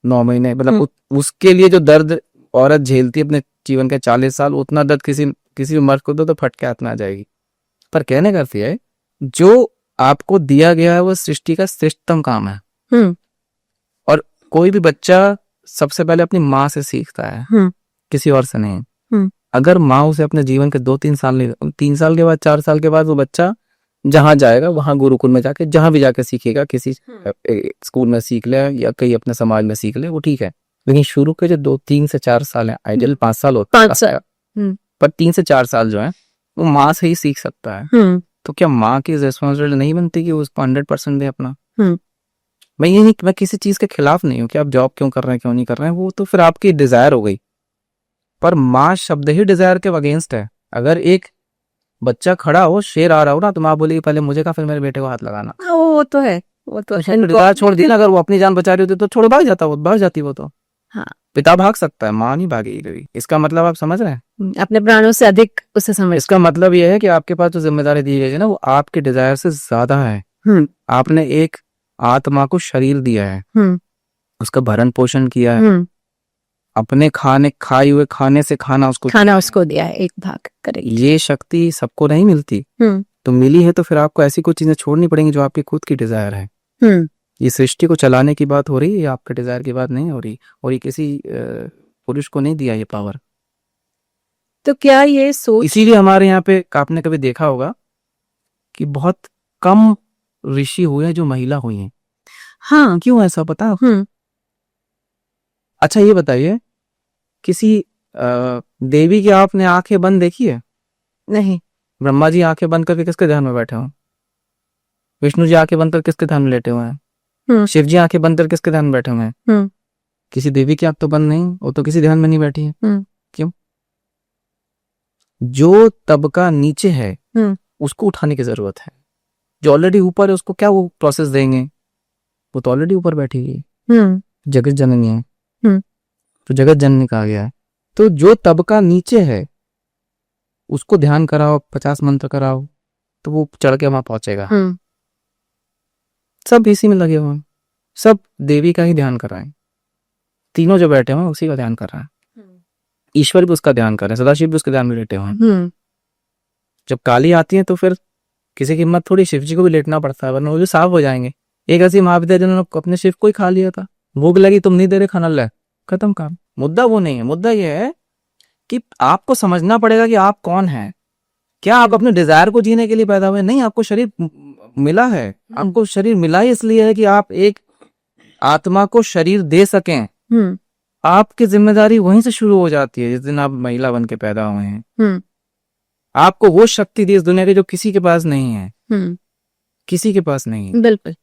9 महीने, मतलब उसके लिए जो दर्द औरत झेलती है अपने जीवन के 40 साल, उतना दर्द किसी मर्द को तो फट के हाथ में आ जाएगी। पर कहने का अर्थ है जो आपको दिया गया है वो सृष्टि का श्रेष्ठतम काम है। और कोई भी बच्चा सबसे पहले अपनी माँ से सीखता है, किसी और से नहीं। अगर माँ उसे अपने जीवन के 2-3 साल नहीं, 3 साल के बाद 4 साल के बाद वो बच्चा जहां जाएगा वहां गुरुकुल में जाके जहां भी जाके सीखेगा, किसी स्कूल में सीख ले या कहीं अपने समाज में सीख ले, वो ठीक है। लेकिन शुरू के जो 2-3 से 4 साल है, आइडियल 5 साल होता है, पर 3 से 4 साल जो है वो माँ से ही सीख सकता है। तो क्या माँ की रिस्पॉन्सिबिलिटी नहीं बनती कि उसको 100% दे अपना? मैं किसी चीज के खिलाफ नहीं हूँ कि आप जॉब क्यों कर रहे हैं, क्यों नहीं कर रहे हैं, वो तो फिर आपकी डिजायर हो गई। पर माँ शब्द ही डिजायर के अगेंस्ट है। अगर एक बच्चा खड़ा हो, शेर आ रहा हो ना, तो माँ बोलेगी पहले मुझे का, फिर मेरे बेटे को हाथ लगाना। वो तो है, वो तो है। छोड़ दी ना, अगर वो अपनी जान बचा रही होती तो छोड़ भाग जाती वो तो। हाँ। पिता भाग सकता है, माँ नहीं भागेगी कभी। इसका मतलब आप समझ रहे हैं? अपने प्राणों से अधिक उसे समझ। इसका मतलब यह है कि आपके पास जो जिम्मेदारी दी गई है ना, वो आपके डिजायर से ज्यादा है। आपने एक आत्मा को शरीर दिया है, उसका भरण पोषण किया है, अपने खाए हुए खाने से खाना उसको दिया है, एक भाग करेगी। ये शक्ति सबको नहीं मिलती। तो मिली है तो फिर आपको ऐसी कुछ चीजें छोड़नी पड़ेंगी जो आपकी खुद की डिजायर है। ये सृष्टि को चलाने की बात हो रही है, ये आपके डिजायर की बात नहीं हो रही, और ये किसी पुरुष को नहीं दिया ये पावर। तो क्या ये सोच, इसीलिए हमारे यहाँ पे आपने कभी देखा होगा कि बहुत कम ऋषि हुए हैं जो महिला हुई हैं। हाँ, क्यों ऐसा पता? अच्छा ये बताइए, किसी देवी की आपने आंखें बंद देखी है? नहीं। ब्रह्मा जी आंखें बंद करके किसके ध्यान में बैठे हुए? विष्णु जी आंखें बंद कर किसके ध्यान में लेटे हुए हैं? शिव जी आंखें बंद कर किसके ध्यान में बैठे हुए हैं? किसी देवी की आंख तो बंद नहीं, वो तो किसी ध्यान में नहीं बैठी है। क्यों? जो तबका नीचे है उसको उठाने की जरूरत है। जो ऑलरेडी ऊपर है उसको क्या वो प्रोसेस देंगे? वो तो ऑलरेडी ऊपर बैठी है, जगत जननी है, तो जगत जननी कहा गया है। तो जो तबका नीचे है उसको ध्यान कराओ, 50 मंत्र कराओ, तो वो चढ़ के वहां पहुंचेगा। सब इसी में लगे हुए हैं, सब देवी का ही ध्यान कर रहे हैं। तीनों जो बैठे हुए हैं उसी का ध्यान कर रहा है। ईश्वर भी उसका ध्यान कर रहे हैं, सदाशिव भी उसके ध्यान में लेटे हुए हैं। जब काली आती है तो फिर किसी की हिम्मत थोड़ी, शिव जी को भी लेटना पड़ता है, वरना वो भी साफ हो जाएंगे। एक ऐसी महाविद्या जिन्होंने अपने शिव को ही खा लिया था, भूख लगी तुम नहीं दे रहे खाना, ले खत्म काम। मुद्दा वो नहीं है, मुद्दा ये है कि आपको समझना पड़ेगा कि आप कौन हैं। क्या आप अपने डिजायर को जीने के लिए पैदा हुए? नहीं, आपको शरीर मिला है। आपको शरीर मिला ही इसलिए है कि आप एक आत्मा को शरीर दे सकें। आपकी जिम्मेदारी वहीं से शुरू हो जाती है जिस दिन आप महिला बन के पैदा हुए हैं। हम्म आपको वो शक्ति दी इस दुनिया की जो किसी के पास नहीं है, हम्म किसी के पास नहीं है। बिल्कुल।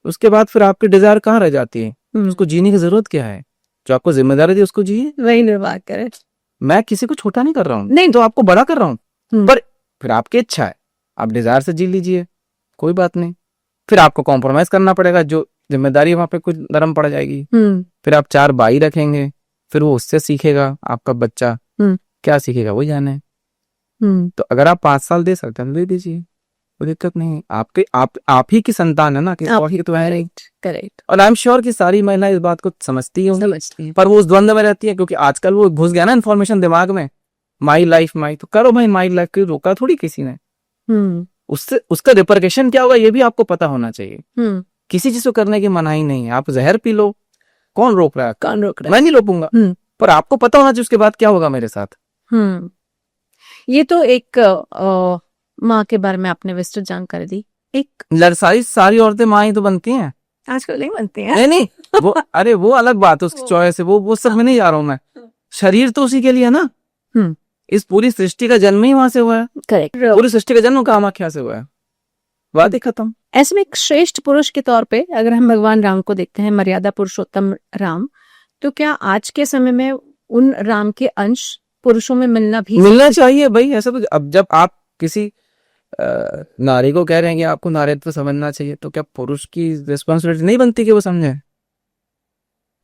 उसके बाद फिर आपकी डिजायर कहाँ रह जाती है? हम्म, उसको जीने की जरूरत क्या है? जो आपको जिम्मेदारी दी उसको जिए। वही निर्वाह करे। मैं किसी को छोटा नहीं कर रहा हूँ, नहीं। तो आपको बड़ा कर रहा हूँ। हम्म। पर फिर आपकी इच्छा है, आप डिजायर से जी लीजिए, कोई बात नहीं। फिर आपको कॉम्प्रोमाइज करना पड़ेगा, जो जिम्मेदारी वहां पे कुछ नरम पड़ जाएगी। फिर आप 4 भाई रखेंगे, फिर वो उससे सीखेगा, आपका बच्चा क्या सीखेगा वही जाने। तो अगर आप 5 साल दे सकते हैं तो दे दीजिए, कोई दिक्कत नहीं। आपके आप ही की संतान है ना, कि वही तो है। करेक्ट। और आई एम श्योर कि सारी महिलाएं इस बात को समझती हैं, समझती हैं। पर वो उस द्वंद्व में रहती है, क्योंकि आजकल वो घुस गया ना इन्फॉर्मेशन दिमाग में, माई लाइफ माई, तो करो भाई माई लाइफ, की रोका थोड़ी किसी ने। उससे उसका रिपरकेशन क्या होगा ये भी आपको पता होना चाहिए। किसी चीज को करने की मनाही नहीं है। आप जहर पी लो, कौन रोक रहा है? कौन रोक रहा है? मैं नहीं रोकूंगा, पर आपको पता होना चाहिए उसके बाद क्या होगा मेरे साथ। ये तो एक माँ के बारे में आपने विस्तृत जानकारी दी। एक सारी औरतें माँ ही तो बनती हैं, आजकल नहीं बनती हैं। नहीं नहीं, वो अरे वो अलग बात है, उसकी चॉइस है, वो सब में नहीं जा रहा हूं मैं। शरीर तो उसी के लिए ना। इस पूरी सृष्टि का जन्म ही वहां से हुआ है। करेक्ट। पूरी सृष्टि का जन्म कामाख्या से हुआ है। बात ही खत्म। ऐसे में एक श्रेष्ठ पुरुष के तौर पे अगर हम भगवान राम को देखते हैं, मर्यादा पुरुषोत्तम राम, तो क्या आज के समय में उन राम के अंश पुरुषों में मिलना चाहिए भाई। ऐसा तो अब जब आप किसी नारी को कह रहे हैं कि आपको नारीत्व समझना चाहिए, तो क्या पुरुष की रिस्पॉन्सिबिलिटी नहीं बनती कि वो समझे?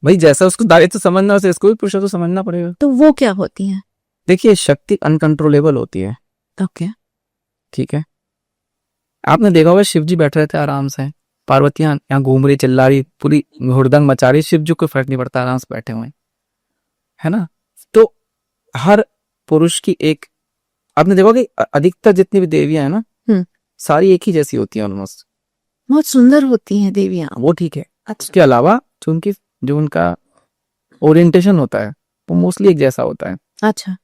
भाई जैसा उसको नारीत्व समझना है इसको भी पुरुष को समझना पड़ेगा। तो वो क्या होती है? देखिए, शक्ति अनकंट्रोलेबल होती है। ओके। ठीक है, आपने देखा होगा शिव जी बैठे रहते आराम से, पार्वतियां यहाँ घूम रही, चिल्ला रही, पूरी हुड़दंग मचा रही, शिव जी को फर्क नहीं पड़ता, आराम से बैठे हुए है ना। तो हर पुरुष की एक, आपने देखा कि अधिकतर जितनी भी देवियां है ना, सारी एक ही जैसी होती हैं ऑलमोस्ट। बहुत सुंदर होती हैं देवियां, वो ठीक है। उसके अलावा जो उनका ओरिएंटेशन होता है वो मोस्टली एक जैसा होता है। अच्छा।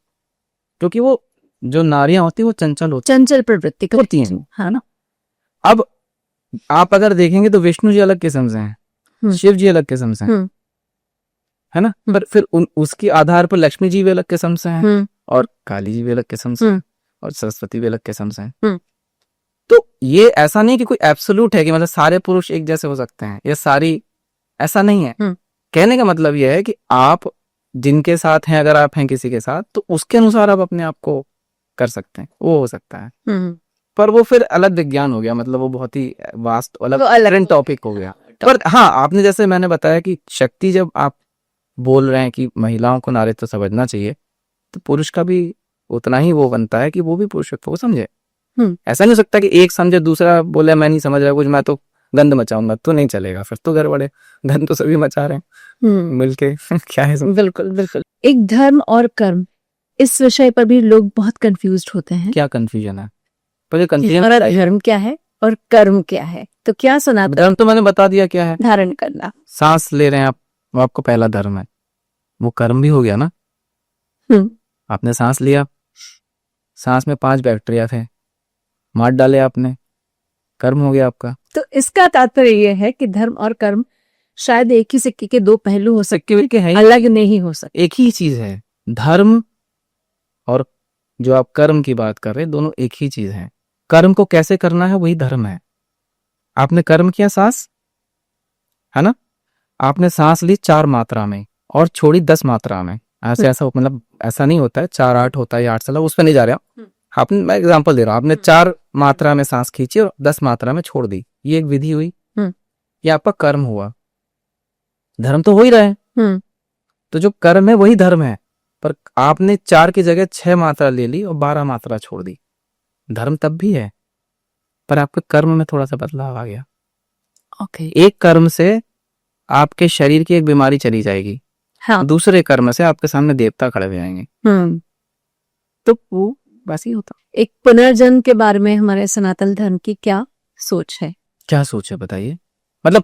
क्योंकि वो जो नारियां होती है वो चंचल प्रवृत्ति होती हैं, है ना। अब आप अगर देखेंगे तो विष्णु जी अलग किस्म से हैं, शिव जी अलग किस्म से हैं, है ना। पर फिर उसके आधार पर लक्ष्मी जी भी अलग किस्म से हैं, और काली जी भी अलग किस्म से, और सरस्वती भी अलग किस्म से हैं। तो ये ऐसा नहीं कि कोई एब्सोल्यूट है कि मतलब सारे पुरुष एक जैसे हो सकते हैं, ये सारी, ऐसा नहीं है। कहने का मतलब यह है कि आप जिनके साथ हैं, अगर आप हैं किसी के साथ, तो उसके अनुसार आप अपने आप को कर सकते हैं, वो हो सकता है। पर वो फिर अलग विज्ञान हो गया, मतलब वो बहुत ही वास्ट अलग टॉपिक हो गया। पर हाँ, आपने जैसे मैंने बताया कि शक्ति, जब आप बोल रहे हैं कि महिलाओं को नारीत्व तो समझना चाहिए, तो पुरुष का भी उतना ही वो बनता है कि वो भी पुरुषत्व को समझे। ऐसा नहीं हो सकता कि एक समझे दूसरा बोले मैं नहीं समझ रहा कुछ, मैं तो गंद मचाऊंगा, तो नहीं चलेगा। फिर तो गड़बड़े, गंद तो सभी मचा रहे हैं मिलके क्या है। बिल्कुल बिल्कुल। एक धर्म और कर्म, इस विषय पर भी लोग बहुत कंफ्यूज्ड होते हैं। क्या कंफ्यूजन है? पहले कंफ्यूजन, धर्म क्या है और कर्म क्या है? तो क्या सुना? धर्म तो मैंने बता दिया क्या है, धारण करना। सांस ले रहे हैं आप, वो आपको पहला धर्म है, वो कर्म भी हो गया ना। आपने सांस लिया, सांस में 5 बैक्टीरिया थे, मार डाले आपने, कर्म हो गया आपका। तो इसका तात्पर्य यह है कि धर्म और कर्म शायद एक ही सिक्के के 2 पहलू हो सकते हैं, अलग नहीं हो सकते। एक ही चीज है, धर्म और जो आप कर्म की बात कर रहे हैं, दोनों एक ही चीज है। कर्म को कैसे करना है वही धर्म है। आपने कर्म किया, सांस, है ना, आपने सांस ली 4 मात्रा में और छोड़ी 10 मात्रा में। ऐसे ऐसा मतलब ऐसा नहीं होता है 4-8 होता है या 8 साल, उस पर नहीं जा रहा। आपने, मैं एग्जांपल दे रहा हूँ, आपने 4 मात्रा में सांस खींची और 10 मात्रा में छोड़ दी, ये एक विधि हुई, ये आपका कर्म हुआ। धर्म तो हो ही रहे हैं। तो जो कर्म है वही धर्म है, पर आपने 4 की जगह 6 मात्रा ले ली और 12 मात्रा छोड़ दी। धर्म तब भी है, पर आपके कर्म में थोड़ा सा बदलाव आ गया। ओके। एक कर्म से आपके शरीर की एक बीमारी चली जाएगी, हाँ। दूसरे कर्म से आपके सामने देवता खड़े हो जाएंगे। तो वो बस ही होता। एक पुनर्जन्म के बारे में हमारे सनातन धर्म की क्या सोच है? क्या सोच है बताइए। मतलब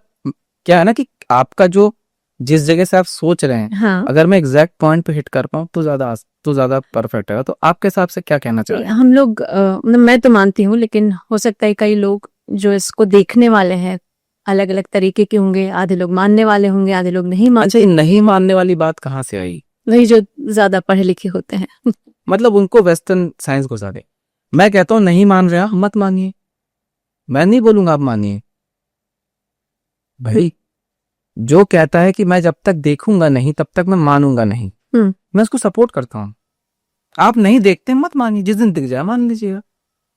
क्या है ना कि आपका जो जिस जगह से आप सोच रहे हैं, हाँ। अगर मैं एग्जैक्ट पॉइंट पे हिट कर पाऊँ तो ज्यादा परफेक्ट है। तो आपके हिसाब से क्या कहना चाहिए? हम लोग मैं तो मानती हूँ, लेकिन हो सकता है कई लोग जो इसको देखने वाले हैं अलग अलग तरीके के होंगे, आधे लोग मानने वाले होंगे, आधे लोग नहीं अच्छा, मानते, ये नहीं मानने वाली बात कहाँ से आई? वही जो ज्यादा पढ़े लिखे होते हैं। मतलब उनको वेस्टर्न साइंस घुसा दे। मैं कहता हूँ नहीं मान रहे हो, मत मानिए, मैं नहीं बोलूंगा आप मानिए। भाई जो कहता है कि मैं जब तक देखूंगा नहीं तब तक मैं मानूंगा नहीं, हम्म। मैं उसको सपोर्ट करता हूँ। आप नहीं देखते मत मानिए, जिस दिन दिख जाए मान लीजिएगा।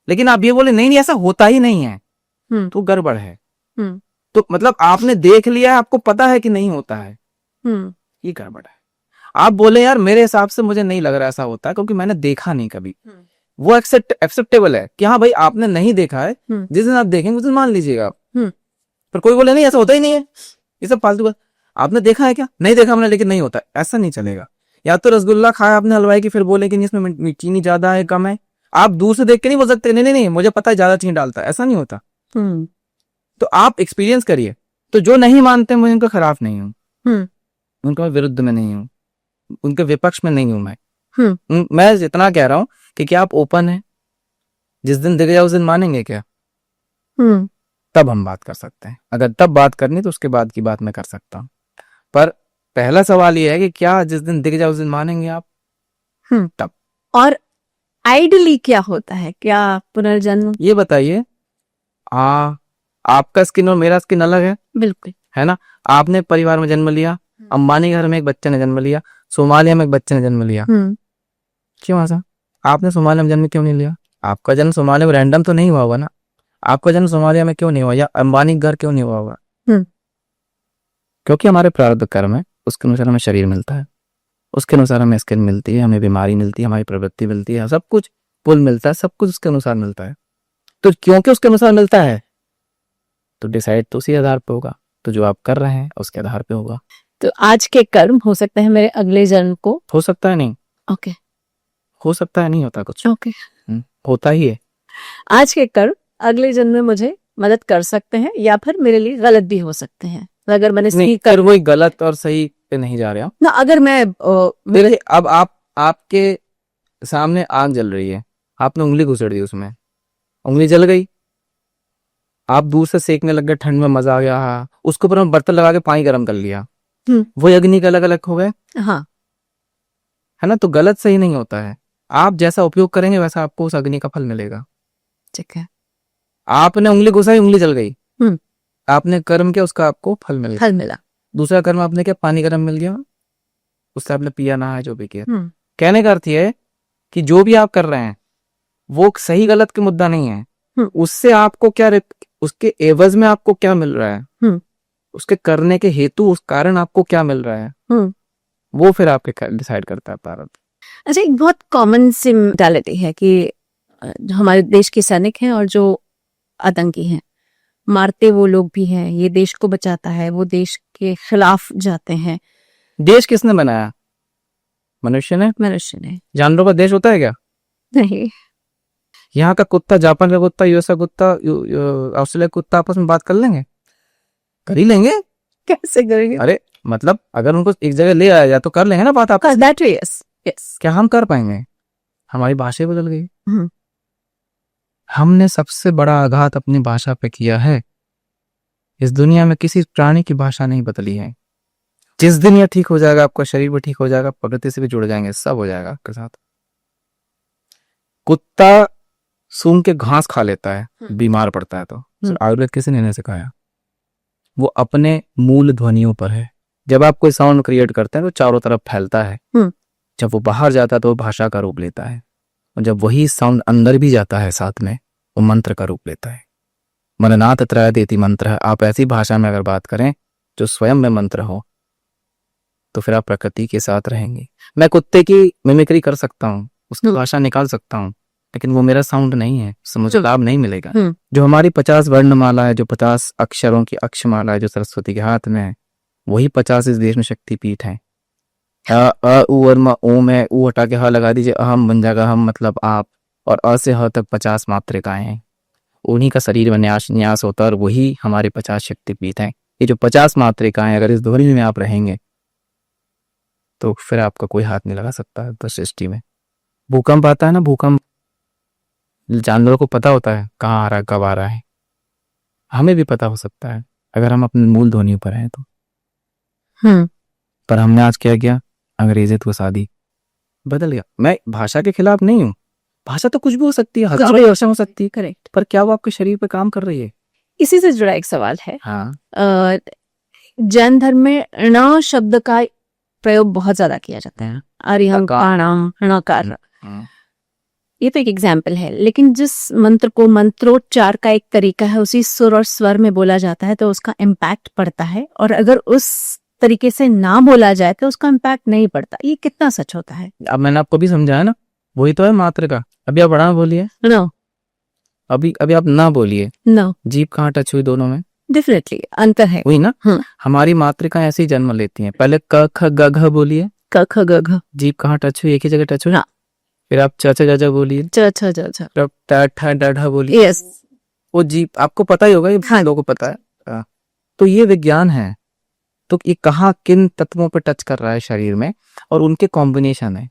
लेकिन आप ये बोले नहीं नहीं ऐसा होता ही नहीं है, हम्म। तो गड़बड़ है। हम्म। तो मतलब आपने देख लिया है, आपको पता है कि नहीं होता है, हम्म। ये गड़बड़ है। आप बोले यार मेरे हिसाब से मुझे नहीं लग रहा ऐसा होता है क्योंकि मैंने देखा नहीं कभी, वो एक्सेप्टेबल है कि हाँ भाई आपने नहीं देखा है, हम्म। जिस दिन आप देखेंगे उस दिन मान लीजिएगा आप। हम्म। पर कोई बोले नहीं ऐसा होता ही नहीं है, ये सब फालतू बात। आपने देखा है क्या? नहीं देखा हमने, लेकिन नहीं होता, ऐसा नहीं चलेगा। या तो रसगुल्ला खाया आपने हलवाई की, फिर बोले कि नहीं इसमें चीनी ज्यादा है कम है, आप दूर से देख के नहीं बोल सकते नहीं नहीं नहीं मुझे पता है ज्यादा चीनी डालता है, ऐसा नहीं होता। हम्म। तो आप एक्सपीरियंस करिए। तो जो नहीं मानते मैं उनका खिलाफ नहीं हूँ, हम्म। उनका विरुद्ध में नहीं हूँ, उनके विपक्ष में नहीं हूँ मैं। हम्म। मैं इतना कह रहा हूँ कि क्या आप ओपन है, जिस दिन दिख जाए उस दिन मानेंगे क्या? हम्म। तब हम बात कर सकते हैं। अगर तब बात करनी तो उसके बाद की बात मैं कर सकता हूँ, पर पहला सवाल ये है कि क्या जिस दिन दिख जाए उस दिन मानेंगे आप? तब और आइडली क्या होता है, क्या पुनर्जन्म? ये बताइए, आपका स्किन और मेरा स्किन अलग है, बिल्कुल। है ना? आपने परिवार में जन्म लिया, अंबानी घर में एक बच्चे ने जन्म लिया, सोमालिया में एक बच्चे ने जन्म लिया, क्यों ऐसा? आपने सोमालिया में जन्म क्यों नहीं लिया? आपका जन्म सोमालिया में रैंडम तो नहीं हुआ होगा ना? आपका जन्म सोमालिया में क्यों नहीं हुआ, या अंबानी के घर क्यों नहीं हुआ होगा? क्योंकि हमारे प्रारब्ध कर्म है, उसके अनुसार हमें शरीर मिलता है, उसके अनुसार हमें स्किन मिलती है, हमें बीमारी मिलती है, हमारी प्रवृत्ति मिलती है, सब कुछ पुल मिलता है, सब कुछ उसके अनुसार मिलता है। तो क्योंकि उसके अनुसार मिलता है तो डिसाइड तो उसी आधार पे होगा, तो जो आप कर रहे हैं उसके आधार पे होगा। तो आज के कर्म हो सकते हैं मेरे अगले जन्म को। हो सकता है नहीं, ओके। हो सकता है नहीं होता कुछ, ओके। होता ही है। आज के कर्म अगले जन्म में मुझे मदद कर सकते हैं या फिर मेरे लिए गलत भी हो सकते हैं, अगर मैंने नहीं, सही फिर वही गलत और सही पे नहीं जा रहे हो ना, अगर मैं मेरे। अब आपके सामने आग जल रही है, आपने उंगली घुसेड़ दी उसमें, उंगली जल गई, आप दूर से सेकने लग गए, ठंड में मजा आ गया, हाँ उसके ऊपर हम बर्तन लगा के पानी गर्म कर लिया, वो अग्नि के अलग अलग हो गए, हाँ, है ना? तो गलत सही नहीं होता है, आप जैसा उपयोग करेंगे वैसा आपको उस अग्नि का फल मिलेगा। ठीक है। आपने उंगली घुसाई, उंगली जल गई, आपने कर्म किया, उसका आपको फल मिल गया। फल मिला। दूसरा कर्म आपने किया, पानी गर्म मिल गया, उससे आपने पिया नहाया जो भी किया। हम्म। कहने का अर्थ ये है कि जो भी आप कर रहे हैं वो सही गलत के मुद्दा नहीं है, उससे आपको क्या, उसके एवज में आपको क्या मिल रहा है, उसके करने के हेतु उस कारण आपको क्या मिल रहा है, वो फिर आपके डिसाइड करता है प्रारब्ध। अच्छा, एक बहुत कॉमन सी मेंटालिटी है कि जो हमारे देश के सैनिक हैं और जो आतंकी हैं, मारते वो लोग भी हैं, ये देश को बचाता है, वो देश के खिलाफ जाते हैं। देश किसने बनाया? मनुष्य ने। मनुष्य ने। जानवरों का देश होता है क्या? नहीं। यहाँ का कुत्ता, जापान का कुत्ता, यूएस का कुत्ता, ऑस्ट्रेलिया का कुत्ता आपस में बात कर लेंगे? कर ही लेंगे। कैसे करेंगे? अरे मतलब अगर उनको एक जगह ले आया जाए तो कर लेंगे ना बात आप। yes. क्या हम कर पाएंगे? हमारी भाषा बदल गई। हमने सबसे बड़ा आघात अपनी भाषा पे किया है। इस दुनिया में किसी प्राणी की भाषा नहीं बदली है। जिस दिन यह ठीक हो जाएगा, आपका शरीर भी ठीक हो जाएगा, प्रकृति से भी जुड़ जाएंगे, सब हो जाएगा आपके साथ। कुत्ता सूंघ के घास खा लेता है, बीमार पड़ता है तो आयुर्वेद किसी ने नहीं सिखाया, वो अपने मूल ध्वनियों पर है। जब आप कोई साउंड क्रिएट करते हैं तो चारों तरफ फैलता है, जब वो बाहर जाता है तो वो भाषा का रूप लेता है, और जब वही साउंड अंदर भी जाता है साथ में, वो मंत्र का रूप लेता है। मननाथ त्रय देति मंत्र है। आप ऐसी भाषा में अगर बात करें जो स्वयं में मंत्र हो तो फिर आप प्रकृति के साथ रहेंगे। मैं कुत्ते की मिमिक्री कर सकता हूँ, उसकी भाषा निकाल सकता हूँ, लेकिन वो मेरा साउंड नहीं है, मुझे लाभ नहीं मिलेगा। जो हमारी 50 वर्णमाला है, जो 50 अक्षरों की अक्षमाला है जो सरस्वती के हाथ में है, वही 50 इस देश में शक्तिपीठ है। अ उ और म ओम है, ऊ हटा के ह लगा दीजिए, अहम बन जाएगा, हम मतलब आप, और अ से ह तक 50 मात्रिकाएं हैं, उन्हीं का शरीर में न्यास न्यास होता है, और वही हमारे 50 शक्तिपीठ हैं। ये जो 50 मात्रिकाएं, अगर इस ध्वनि में आप रहेंगे तो फिर आपका कोई हाथ नहीं लगा सकता है सृष्टि में। भूकंप आता है ना, भूकंप जानवरों को पता होता है कहाँ आ रहा है, कब आ रहा है, हमें भी पता हो सकता है। अगर हम अपने मूल ध्वनियों पर हैं तो। हम्म पर हमने आज क्या किया, अंग्रेजियत को शादी बदल गया। मैं भाषा के खिलाफ नहीं हूँ, भाषा तो कुछ भी हो सकती है, हजारों भाषा हो सकती है, करेक्ट। पर क्या वो आपके शरीर पे काम कर रही है? इसी से जुड़ा एक सवाल है। हाँ, जैन धर्म में ण शब्द का प्रयोग बहुत ज्यादा किया जाता है, अरिहं काणम णकार। ये तो एक एग्जाम्पल है, लेकिन जिस मंत्र को मंत्रोच्चार का एक तरीका है, उसी सुर और स्वर में बोला जाता है तो उसका इम्पैक्ट पड़ता है, और अगर उस तरीके से ना बोला जाए तो उसका इम्पैक्ट नहीं पड़ता। ये कितना सच होता है? अब मैंने आपको भी समझाया ना, वही तो है मात्रा का। अभी आप बड़ा बोलिए, नो अभी अभी आप ना बोलिए, नो, जीभ कहाँ टच हुई दोनों में? डेफिनेटली अंतर है। वही ना, हमारी मातृका ऐसे ही जन्म लेती हैं। पहले क ख ग घ बोलिए, क ख ग घ, जीभ कहाँ टच हुई? एक ही जगह टच हुई। हाँ। फिर आप च च ज ज बोलिए, च छ ज छ, फिर आप ट ठ ड ढ बोलिए। यस। वो जीभ आपको पता ही होगा, ये हाँ। लोगों को पता है। तो ये विज्ञान है। तो ये कहाँ किन तत्वों पे टच कर रहा है शरीर में, और उनके कॉम्बिनेशन है।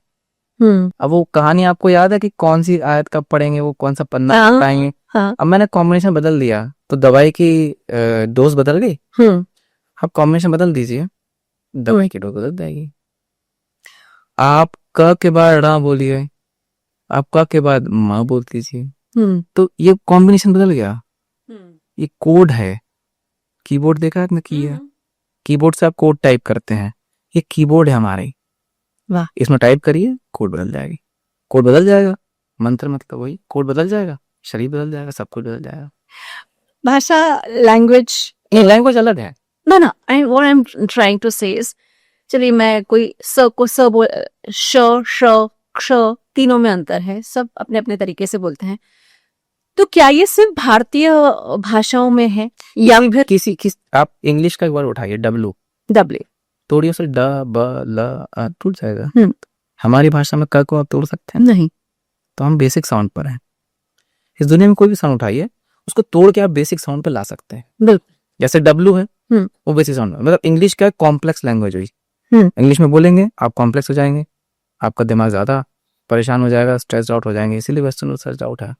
अब वो कहानी आपको याद है कि कौन सी आयत कब पढ़ेंगे, वो कौन सा पन्ना हाँ, पाएंगे? हाँ। अब मैंने कॉम्बिनेशन बदल दिया तो दवाई की डोज बदल गई। आप कॉम्बिनेशन बदल दीजिए, दवाई की डोज बदल जाएगी। आप क के बाद ड़ा बोलिए, आप क के बाद माँ बोल दीजिए, तो ये कॉम्बिनेशन बदल गया। ये कोड है। कीबोर्ड देखा है आपने? की है, कीबोर्ड से आप कोड टाइप करते हैं, ये कीबोर्ड है हमारे। वाह। इसमें टाइप करिए, कोड बदल जाएगी। कोड बदल जाएगा, मंत्र मतलब वही, कोड बदल जाएगा, शरीर बदल जाएगा, सब कुछ बदल जाएगा। भाषा, लैंग्वेज, ये लैंग्वेज अलग है। ना ना, what I am trying to say is, चलिए मैं कोई स को स बोल, श श क्ष, तीनों में अंतर है, सब अपने अपने तरीके से बोलते हैं। तो क्या ये सिर्फ भारतीय भाषाओं में है, या फिर किस आप इंग्लिश का एक वर्ड उठाइए, डब्लू, डब्ल्यू, तोड़िए उसे, ड ब ल टूट जाएगा। हमारी भाषा में क को आप तोड़ सकते हैं? नहीं। तो हम बेसिक साउंड पर हैं। इस दुनिया में कोई भी साउंड उठाइए, उसको तोड़ के आप बेसिक साउंड पे ला सकते हैं। बिल्कुल। जैसे डब्लू है, वो बेसिक साउंड, मतलब इंग्लिश का कॉम्प्लेक्स लैंग्वेज हुई। इंग्लिश में बोलेंगे आप कॉम्प्लेक्स हो जाएंगे, आपका दिमाग ज्यादा परेशान हो जाएगा, स्ट्रेस्ड आउट हो जाएंगे। इसीलिए वेस्टर्न स्ट्रेस्ड आउट है।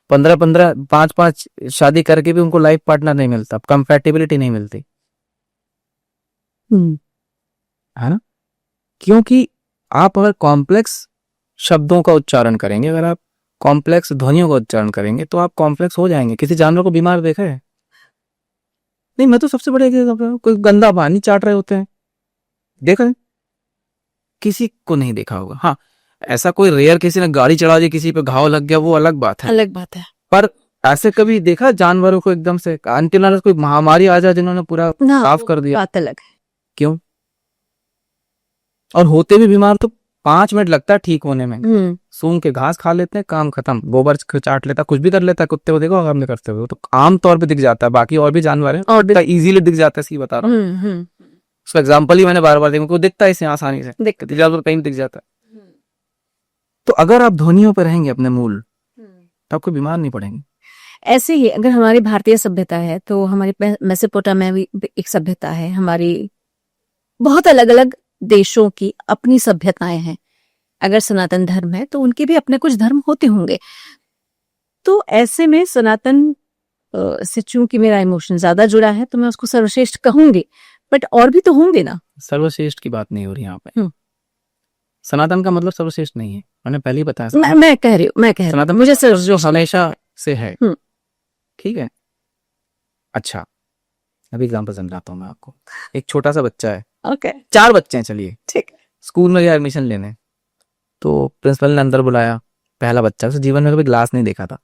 15 5 शादी करके भी उनको लाइफ पार्टनर नहीं मिलता, कंपैटिबिलिटी नहीं मिलती, है ना? क्योंकि आप अगर कॉम्प्लेक्स शब्दों का उच्चारण करेंगे, अगर आप कॉम्प्लेक्स ध्वनियों का उच्चारण करेंगे, तो आप कॉम्प्लेक्स हो जाएंगे। किसी जानवर को बीमार देखा है? नहीं, मैं तो सबसे बड़े कोई गंदा पानी चाट रहे होते हैं, देखा है? किसी को नहीं देखा होगा। हाँ, ऐसा कोई रेयर किसी ने गाड़ी चढ़ा दी, किसी पे घाव लग गया, वो अलग बात है, अलग बात है। पर ऐसे कभी देखा जानवरों को एकदम से अनटिल कोई महामारी आ जाए जिन्होंने पूरा साफ कर दिया? बात अलग है। क्यों? और होते भी बीमार तो 5 मिनट लगता है ठीक होने में। सूंघ के घास खा लेते हैं, काम खत्म। गोबर चाट लेता, कुछ भी कर लेता है। कुत्ते को देखो हमने करते हुए, तो आम तौर पे दिख जाता है। बाकी और भी जानवर है और भी इजीली दिख जाता है, सही बता रहा हूँ। उसका एग्जाम्पल ही मैंने बार बार देखा, को दिखता है इसे आसानी से, कहीं दिख जाता है। तो अगर आप ध्वनियों पर रहेंगे अपने मूल, तो आपको बीमार नहीं पड़ेंगे। ऐसे ही अगर हमारी भारतीय सभ्यता है, तो हमारी मेसोपोटामिया भी एक सभ्यता है। हमारी बहुत अलग अलग देशों की अपनी सभ्यताएं हैं। अगर सनातन धर्म है तो उनके भी अपने कुछ धर्म होते होंगे। तो ऐसे में सनातन से चूंकि मेरा इमोशन ज्यादा जुड़ा है, तो मैं उसको सर्वश्रेष्ठ कहूंगी, बट और भी तो होंगे ना। सर्वश्रेष्ठ की बात नहीं हो रही यहाँ पे। सनातन का मतलब सर्वश्रेष्ठ नहीं है, मैंने पहले ही बताया। मैं कह रही हूँ सनातन मुझे जो हमेशा से है, ठीक है। अच्छा, अभी एग्जाम्पल समझाता हूँ मैं आपको। एक छोटा सा बच्चा है, ओके, 4 बच्चे हैं, चलिए ठीक है। स्कूल में गया एडमिशन लेने, तो प्रिंसिपल ने अंदर बुलाया। पहला बच्चा, उसने जीवन में कभी ग्लास नहीं देखा था।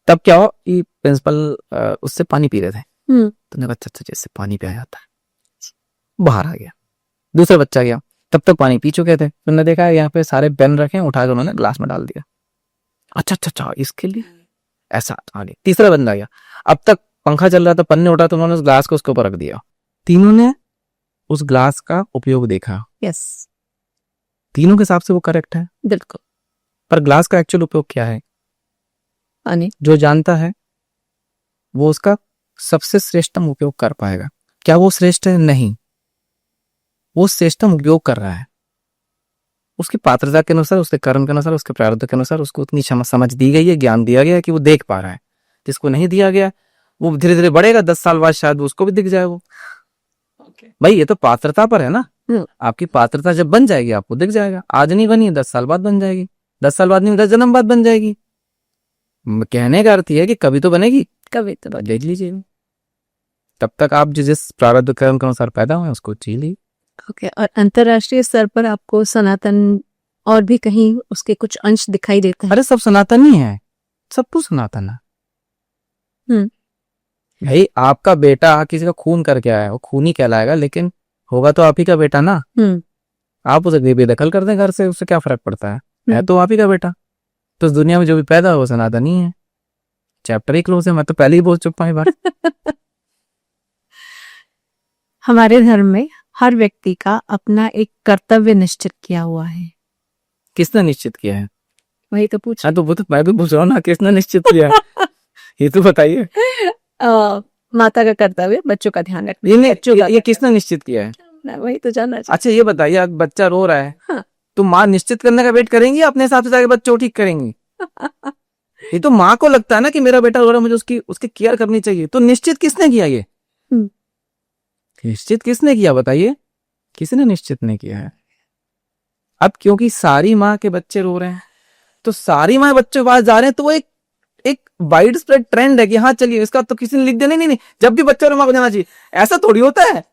तब क्या हो कि प्रिंसिपल उससे पानी पी रहे थे, तो ने बच्चा जैसे पानी पिया जाता है, बाहर आ गया। दूसरा बच्चा गया, तब तक पानी पी चुके थे। उन्होंने देखा यहाँ पे सारे पेन रखे, उठाकर उन्होंने ग्लास में डाल दिया। अच्छा, इसके लिए ऐसा आगे। तीसरा बंदा गया, अब तक पंखा चल रहा था, पन्ने उठा, तो उन्होंने उस ग्लास को उसके ऊपर रख दिया। तीनों ने उस ग्लास का उपयोग देखा। यस, तीनों के हिसाब से वो करेक्ट है, बिल्कुल। पर ग्लास का एक्चुअल उपयोग क्या है? पानी। जो जानता है वो उसका सबसे श्रेष्ठतम उपयोग कर पाएगा। क्या वो श्रेष्ठ है? नहीं, वो श्रेष्ठतम उपयोग कर रहा है। उसकी पात्रता के अनुसार, उसके कर्म के अनुसार, उसके प्रारब्ध के अनुसार उसको उतनी समझ दी गई है, ज्ञान दिया गया है कि वो देख पा रहा है। जिसको नहीं दिया गया, वो धीरे धीरे बढ़ेगा, 10 साल बाद शायद उसको भी दिख जाए वो। भाई ये तो पात्रता पर है ना। आपकी पात्रता जब बन जाएगी आपको दिख जाएगा। आज नहीं बनी, 10 साल बाद बन जाएगी, 10 साल बाद नहीं, 10 जन्म बाद बन जाएगी। कहने का अर्थ है कि कभी तो बनेगी, कभी तो देख लीजिए। तब तक आप जिस प्रारब्ध कर्म के अनुसार पैदा हुए उसको जी लीजिए। ओके। और अंतरराष्ट्रीय स्तर पर आपको सनातन और भी कहीं उसके कुछ अंश दिखाई देते हैं? अरे सब सनातन ही है, सब कुछ सनातन है। भाई आपका बेटा किसी का खून करके आया, वो खून ही कहलाएगा, लेकिन होगा तो आप ही का बेटा ना। आप उसे बेदखल कर दें घर से, उससे क्या फर्क पड़ता है तो आप ही का बेटा। तो इस दुनिया में जो भी पैदा हो वो सनातन ही है। चैप्टर ही क्लोज है, मैं तो पहले ही बोल चुका हूँ बात। हमारे धर्म में हर व्यक्ति का अपना एक कर्तव्य निश्चित किया हुआ है। किसने निश्चित किया है? वही तो पूछ। हाँ तो वो तो मैं भी पूछ रहा हूँ ना, किसने निश्चित किया है? ये तो बताइए। माता का कर्तव्य बच्चों का ध्यान रखना। ये किसने निश्चित किया है? वही तो जानना चाहिए। अच्छा ये बताइए, अब बच्चा रो रहा है, हाँ। तो माँ निश्चित करने का वेट करेंगी या अपने हिसाब से जाके बच्चों ठीक करेंगी? ये तो माँ को लगता है ना कि मेरा बेटा रो रहा है, मुझे उसकी केयर करनी चाहिए। तो निश्चित किसने किया ये? निश्चित किसने किया बताइए? किसी ने निश्चित नहीं किया है। अब क्योंकि सारी माँ के बच्चे रो रहे हैं तो सारी माँ बच्चों के पास जा रहे हैं, तो वो एक वाइड स्प्रेड ट्रेंड है कि हाँ चलिए इसका तो किसी ने लिख दिया। नहीं, जब भी बच्चा रो माँ को जाना चाहिए, ऐसा थोड़ी होता है।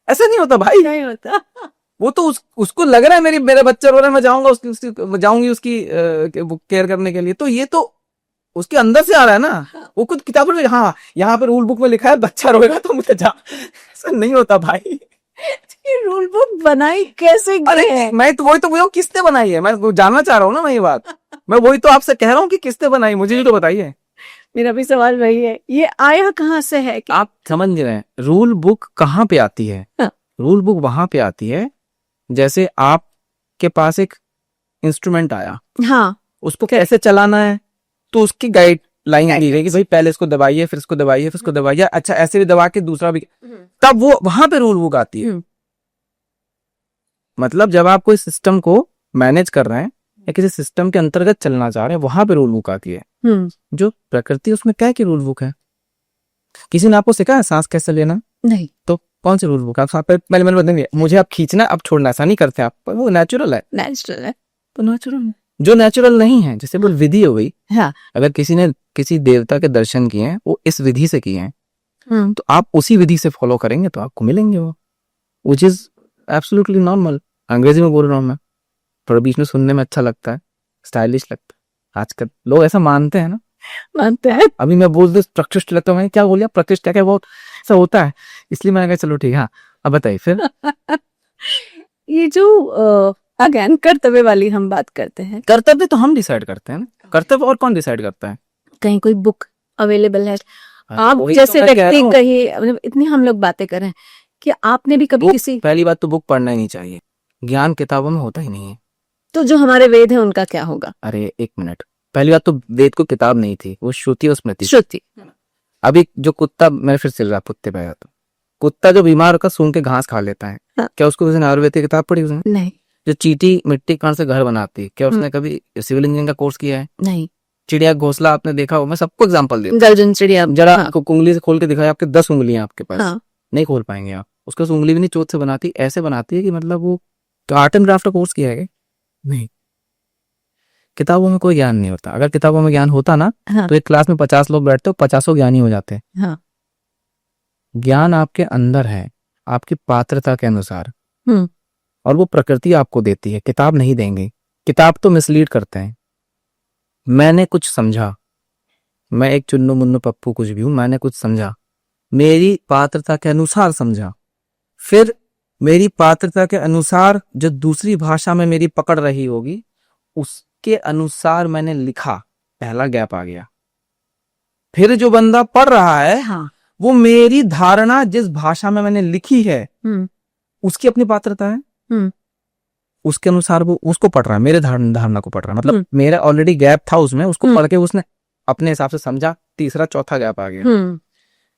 ऐसा नहीं होता भाई, नहीं होता। वो तो उसको लग रहा है मेरा बच्चा रो रहा है, मैं जाऊंगा जाऊंगी उसकी केयर करने के लिए। तो ये तो उसके अंदर से आ रहा है ना। वो खुद किताबों में, हाँ यहाँ पे रूल बुक में लिखा है बच्चा रोएगा तो मुझे जा। ऐसा नहीं होता भाई। रूल बुक बनाई कैसे गई है? मैं तो वही तो किसने बनाई है, मैं जानना चाह रहा हूँ ना मैं ये बात। मैं वही तो आपसे कह रहा हूँ कि किसने बनाई, मुझे भी तो बताइए। मेरा भी सवाल वही है, ये आया कहाँ से है कि... आप समझ रहे हैं रूल बुक कहाँ पे आती है? रूल बुक वहां पे आती है जैसे आपके पास एक इंस्ट्रूमेंट आया, हाँ, उसको कैसे चलाना है, तो उसकी गाइड लाइन दी गई कि भाई पहले इसको दबाइए, फिर इसको दबाइए, फिर इसको दबाइए, अच्छा ऐसे भी दबा के दूसरा भी, तब वो वहां पे रूल बुक आती है। मतलब जब आप कोई सिस्टम को मैनेज कर रहे हैं या किसी सिस्टम के अंतर्गत चलना चाह रहे हैं, वहां पे रूल बुक आती है। जो प्रकृति उसमें क्या की रूल बुक है? किसी ने आपको सिखाया सांस कैसे लेना? नहीं। तो कौन सी रूल बुक? आप पहले मैंने बताएंगे मुझे आप खींचना अब छोड़ना, ऐसा नहीं करते आप, वो नेचुरल है। नेचुरल है तो नेचुरल है। जो नेचुरल नहीं है, जैसे वो विधि हो गई, हाँ। अगर किसी ने किसी देवता के दर्शन किए हैं, वो इस विधि से किए हैं, तो आप उसी विधि से फॉलो करेंगे तो आपको मिलेंगे वो, विच इज एब्सोल्युटली नॉर्मल। अंग्रेजी में बोल रहा हूँ मैं, थोड़ा बीच में सुनने में अच्छा लगता है, स्टाइलिश लगता है। आजकल लोग ऐसा मानते हैं ना, मानते हैं। अभी मैं बोल दूं प्रकृष्ट लगता हूँ, क्या बोलिए प्रकृष्ट क्या वो ऐसा होता है, इसलिए मैंने कहा चलो ठीक है। हाँ अब बताइए फिर। ये जो अगेन कर्तव्य वाली हम बात करते हैं, कर्तव्य तो हम डिसाइड करते हैं ना, कर्तव्य और कौन डिसाइड करता है? कहीं कोई बुक अवेलेबल है? आप जैसे व्यक्ति कहीं, इतनी हम लोग बातें कर रहे हैं कि आपने भी कभी किसी... पहली बात तो बुक पढ़ना ही नहीं चाहिए, ज्ञान किताबों में होता ही नहीं है। तो जो हमारे वेद है उनका क्या होगा? अरे एक मिनट, पहली बात तो वेद को किताब नहीं थी, वो श्रुति और स्मृति। श्रुति। अभी जो कुत्ता, मैं फिर चल रहा कुत्ते पे, तो कुत्ता जो बीमार होकर सूंघ के घास खा लेता है, हाँ। क्या उसको किसी ने आयुर्वेद की किताब पढ़ी उसने? नहीं। जो चींटी मिट्टी कण से घर बनाती है, क्या उसने कभी सिविल इंजीनियरिंग का कोर्स किया है? नहीं। चिड़िया घोंसला आपने देखा हो? मैं सबको एग्जांपल देता हूं। दर्जन चिड़िया जरा आपको उंगली से खोल के दिखाया, आपके 10 उंगलियां आपके पास, हाँ। नहीं खोल पाएंगे आप। उसका उंगली भी नहीं चोट से बनाती, ऐसे बनाती है कि मतलब वो आर्ट एंड क्राफ्ट का कोर्स किया है नहीं। किताबों में कोई ज्ञान नहीं होता। अगर किताबों में ज्ञान होता ना, हाँ। तो एक क्लास में 50 लोग बैठते हो, 50 ज्ञानी हो जाते, हाँ। ज्ञान आपके अंदर है, आपकी पात्रता के अनुसार, और वो प्रकृति आपको देती है, किताब नहीं देंगे। किताब तो मिसलीड करते हैं। मैंने कुछ समझा, मैं एक चुन्नू मुन्नू पप्पू कुछ भी हूं, मैंने कुछ समझा, मेरी पात्रता के अनुसार समझा, फिर मेरी पात्रता के अनुसार जो दूसरी भाषा में मेरी पकड़ रही होगी उसके अनुसार मैंने लिखा, पहला गैप आ गया। फिर जो बंदा पढ़ रहा है, हाँ। वो मेरी धारणा जिस भाषा में मैंने लिखी है उसकी अपनी पात्रता है, उसके अनुसार वो उसको पढ़ रहा है, मेरे धारणा को पढ़ रहा है। मतलब मेरा ऑलरेडी गैप था उसमें, उसको पढ़ के उसने अपने हिसाब से समझा, तीसरा चौथा गैप आ गया।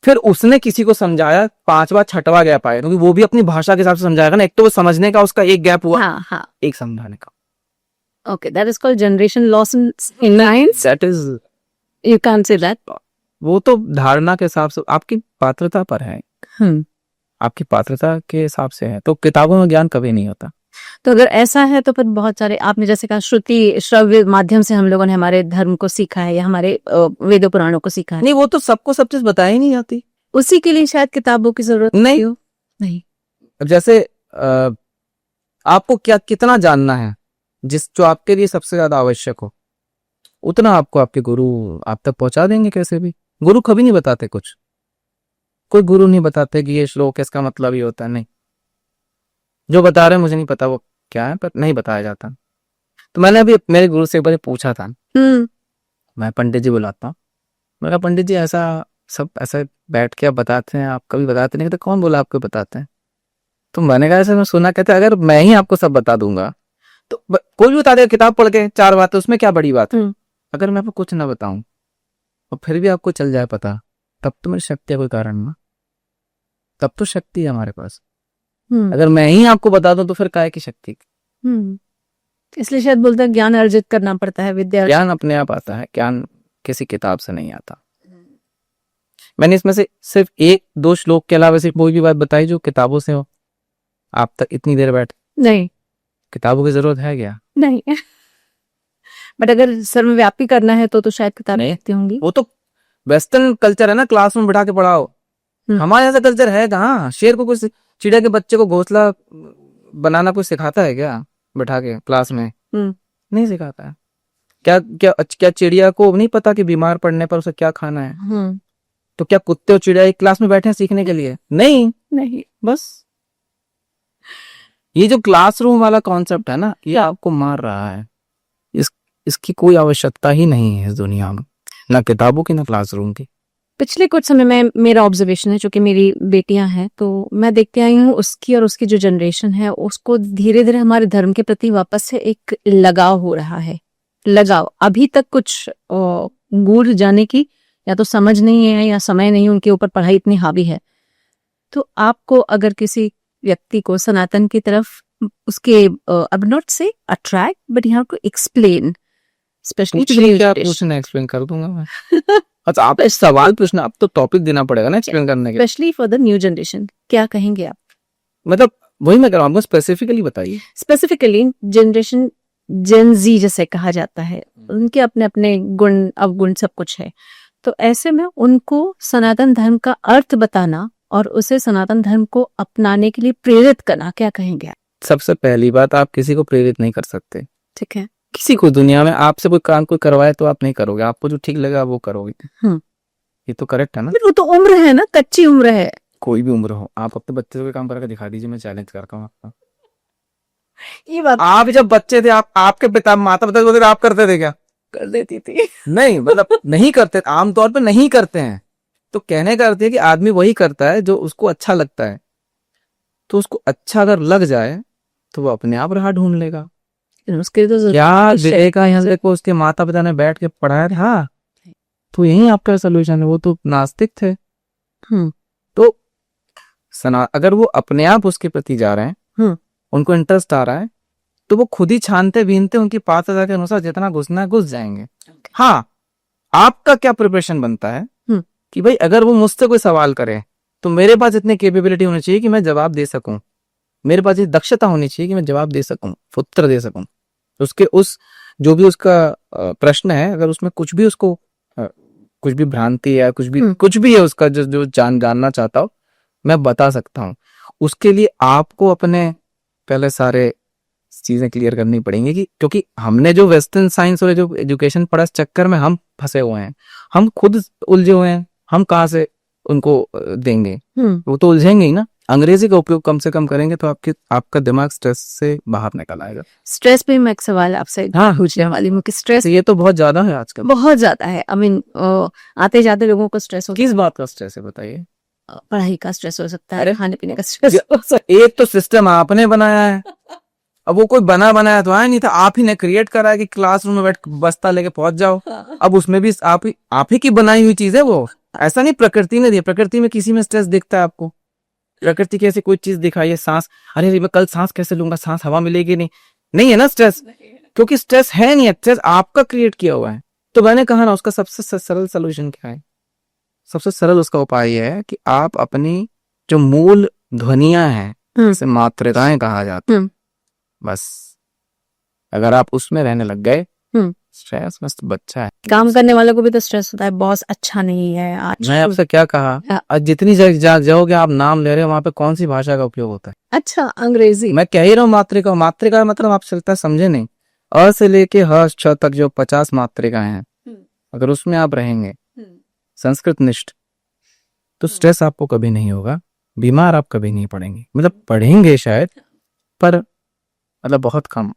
फिर उसने किसी को समझाया, 5वां 6वां गैप आया, क्योंकि वो भी अपनी भाषा के हिसाब से समझाएगा ना। एक तो वो समझने का उसका एक गैप हुआ, हाँ, हाँ। एक समझाने का। Okay, that is called generation loss in lines. That is, you can't say that. वो तो धारणा के हिसाब से आपकी पात्रता पर है, हम्म आपकी पात्रता के हिसाब से है, तो किताबों में ज्ञान कभी नहीं होता। तो अगर ऐसा है तो फिर बहुत सारे आपने जैसे कहा श्रुति श्रव्य माध्यम से हम लोगों ने हमारे धर्म को सीखा है या हमारे वेदों पुराणों को सीखा है, नहीं, वो तो सबको सब चीज बताई नहीं जाती। उसी के लिए शायद किताबों की जरूरत नहीं। हो। नहीं। अब जैसे आपको क्या कितना जानना है, जो आपके लिए सबसे ज्यादा आवश्यक हो, उतना आपको आपके गुरु आप तक पहुंचा देंगे। कैसे भी गुरु कभी नहीं बताते कुछ, कोई गुरु नहीं बताते कि ये श्लोक है, इसका मतलब ये होता है, नहीं। जो बता रहे हैं मुझे नहीं पता वो क्या है, पर नहीं बताया जाता। तो मैंने अभी मेरे गुरु से एक बार पूछा था, मैं पंडित जी बुलाता हूँ, मैं कहा पंडित जी ऐसा सब ऐसा बैठ के आप बताते हैं, आप कभी बताते नहीं, तो कौन बोला आपको बताते हैं? तो मैंने कहा ऐसा मैं सुना, कहते अगर मैं ही आपको सब बता दूंगा तो कोई भी बता देगा, किताब पढ़ के 4 बातें, उसमें क्या बड़ी बात है। अगर मैं आपको कुछ ना बताऊं और फिर भी आपको चल जाए पता, तब तो मेरी शक्ति है कोई कारण ना, तब तो शक्ति है हमारे पास। अगर मैं ही आपको बता दूं तो फिर काहे की शक्ति। इसलिए शायद बोलते हैं ज्ञान अर्जित करना पड़ता है, विद्या ज्ञान अपने आप आता है, ज्ञान किसी किताब से नहीं आता। मैंने इसमें से सिर्फ 1-2 श्लोक के अलावा से कोई भी बात बताई जो किताबों से हो। आप तक इतनी देर बैठ, नहीं किताबों की जरूरत है क्या? नहीं बट अगर सर्वव्यापी करना है तो शायद किताबें लिखती होंगी। वो तो वेस्टर्न कल्चर है ना, क्लास में बिठा के पढ़ाओ। हमारे यहाँ कल्चर है कहाँ? शेर को कुछ, चिड़िया के बच्चे को घोंसला बनाना कुछ सिखाता है क्या बिठा के क्लास में? नहीं सिखाता है। क्या क्या क्या चिड़िया को नहीं पता कि बीमार पड़ने पर उसे क्या खाना है? तो क्या कुत्ते और चिड़िया एक क्लास में बैठे हैं सीखने के लिए? नहीं। बस ये जो क्लासरूम वाला कॉन्सेप्ट है ना, ये आपको मार रहा है। इसकी कोई आवश्यकता ही नहीं है इस दुनिया में, ना किताबों की ना क्लासरूम की। पिछले कुछ समय में मेरा ऑब्जर्वेशन है, जो कि मेरी बेटियां हैं, तो मैं देखते आई हूँ उसकी और उसकी जो जनरेशन है उसको धीरे धीरे हमारे धर्म के प्रति वापस से एक लगाव हो रहा है। लगाव अभी तक कुछ गूढ़ जाने की या तो समझ नहीं है या समय नहीं, उनके ऊपर पढ़ाई इतनी हावी है। तो आपको अगर किसी व्यक्ति को सनातन की तरफ उसके अब not so attract but you have to explain, specially क्या पूछना एक्सप्लेन कर दूंगा मैं। अच्छा आप इस सवाल पूछना, अब तो टॉपिक देना पड़ेगा ना एक्सप्लेन करने के, specially for the new generation. क्या कहेंगे आप? मतलब वही मैं कह रहा हूँ, आपको स्पेसिफिकली बताइए। स्पेसिफिकली जनरेशन जेन जी जैसे कहा जाता है, उनके अपने अपने गुण अवगुण सब कुछ है। तो ऐसे में उनको सनातन धर्म का अर्थ बताना और उसे सनातन धर्म को अपनाने के लिए प्रेरित करना, क्या कहेंगे आप? सबसे पहली बात, आप किसी को प्रेरित नहीं कर सकते। ठीक है। किसी को दुनिया में आपसे कोई काम कोई करवाए तो आप नहीं करोगे, आपको जो ठीक लगा वो करोगे। ये तो करेक्ट है ना? वो तो उम्र है ना, कच्ची उम्र है। कोई भी उम्र हो, आप अपने बच्चे से कोई काम करके दिखा दीजिए, मैं चैलेंज करता हूँ आपका। ये बात आप जब बच्चे थे, आपके पिता माता पिता वगैरह आप करते थे क्या? कर देती थी। नहीं, मतलब नहीं करते, आमतौर पर नहीं करते हैं। तो कहने का अर्थ है कि आदमी वही करता है जो उसको अच्छा लगता है। तो उसको अच्छा अगर लग जाए तो वो अपने आप राह ढूंढ लेगा। उसके तो क्या देखा यहाँ से को उसके माता पिता ने बैठ के पढ़ाया था, तो यही आपका सोल्यूशन है। वो तो नास्तिक थे। तो अगर वो अपने आप उसके प्रति जा रहे हैं, उनको इंटरेस्ट आ रहा है, तो वो खुद ही छानते बीनते उनकी पात्रता के अनुसार जितना घुसना है घुस जाएंगे। हाँ, आपका क्या प्रिपरेशन बनता है कि भाई अगर वो मुझसे कोई सवाल करे तो मेरे पास इतनी कैपेबिलिटी होनी चाहिए कि मैं जवाब दे सकूं, मेरे पास ये दक्षता होनी चाहिए कि मैं जवाब दे सकूं, उत्तर दे सकूं। उसके उस जो भी उसका प्रश्न है, अगर उसमें कुछ भी उसको कुछ भी भ्रांति है, कुछ भी है उसका जो जानना चाहता हो, मैं बता सकता हूँ। उसके लिए आपको अपने पहले सारे चीजें क्लियर करनी पड़ेंगी कि क्योंकि हमने जो वेस्टर्न साइंस और जो एजुकेशन पढ़ा इस चक्कर में हम फंसे हुए हैं, हम खुद उलझे हुए हैं। हम कहाँ से उनको देंगे? वो तो उलझेंगे ही ना। अंग्रेजी का उपयोग कम से कम करेंगे तो आपका दिमाग स्ट्रेस से बाहर निकल आएगा। स्ट्रेस पे मैं एक सवाल आपसे पूछने वाली हूँ कि स्ट्रेस ये तो बहुत ज्यादा है आजकल, बहुत ज्यादा है। आई मीन आते जाते लोगों को स्ट्रेस हो। किस बात का स्ट्रेस है बताइए? पढ़ाई का स्ट्रेस हो सकता है, खाने पीने का स्ट्रेस हो सकता है। एक तो सिस्टम आपने बनाया है, अब वो कोई बनाया तो आया नहीं था, आप ही ने क्रिएट करा है कि क्लासरूम में बैठ बस्ता लेके पहुंच जाओ। अब उसमें भी आप ही की बनाई हुई चीज है वो, ऐसा नहीं प्रकृति ने दी। प्रकृति में किसी में स्ट्रेस दिखता है आपको? प्रकृति की ऐसी कोई चीज दिखाई है? सांस, अरे मैं कल सांस कैसे लूंगा, सांस हवा मिलेगी नहीं है ना स्ट्रेस, क्योंकि स्ट्रेस है नहीं, स्ट्रेस आपका क्रिएट किया हुआ है। तो मैंने कहा ना, उसका सबसे सरल सोल्यूशन क्या है? सबसे सरल उसका उपाय यह है कि आप अपनी जो मूल ध्वनियां हैं, जैसे मात्रिकाएं कहा जाता है, बस अगर आप उसमें रहने लग गए, स्ट्रेस मस्त बच्चा है। काम करने वालों को भी तो स्ट्रेस होता है, बॉस अच्छा नहीं है आज। मैं आपसे क्या कहा, हाँ। आज जितनी जगह जाओगे आप नाम ले रहे हो, वहां पे कौन सी भाषा का उपयोग होता है? अच्छा, अंग्रेजी। मैं कह ही रहा हूँ मात्रिका। मात्रिका मतलब आप चलता समझे नहीं, अ से लेके ह छ तक जो 50 मात्रिकाएं हैं, अगर उसमें आप रहेंगे संस्कृत निष्ठ, तो स्ट्रेस आपको कभी नहीं होगा, बीमार आप कभी नहीं पड़ेंगे। मतलब पढ़ेंगे शायद, पर मतलब बहुत कम।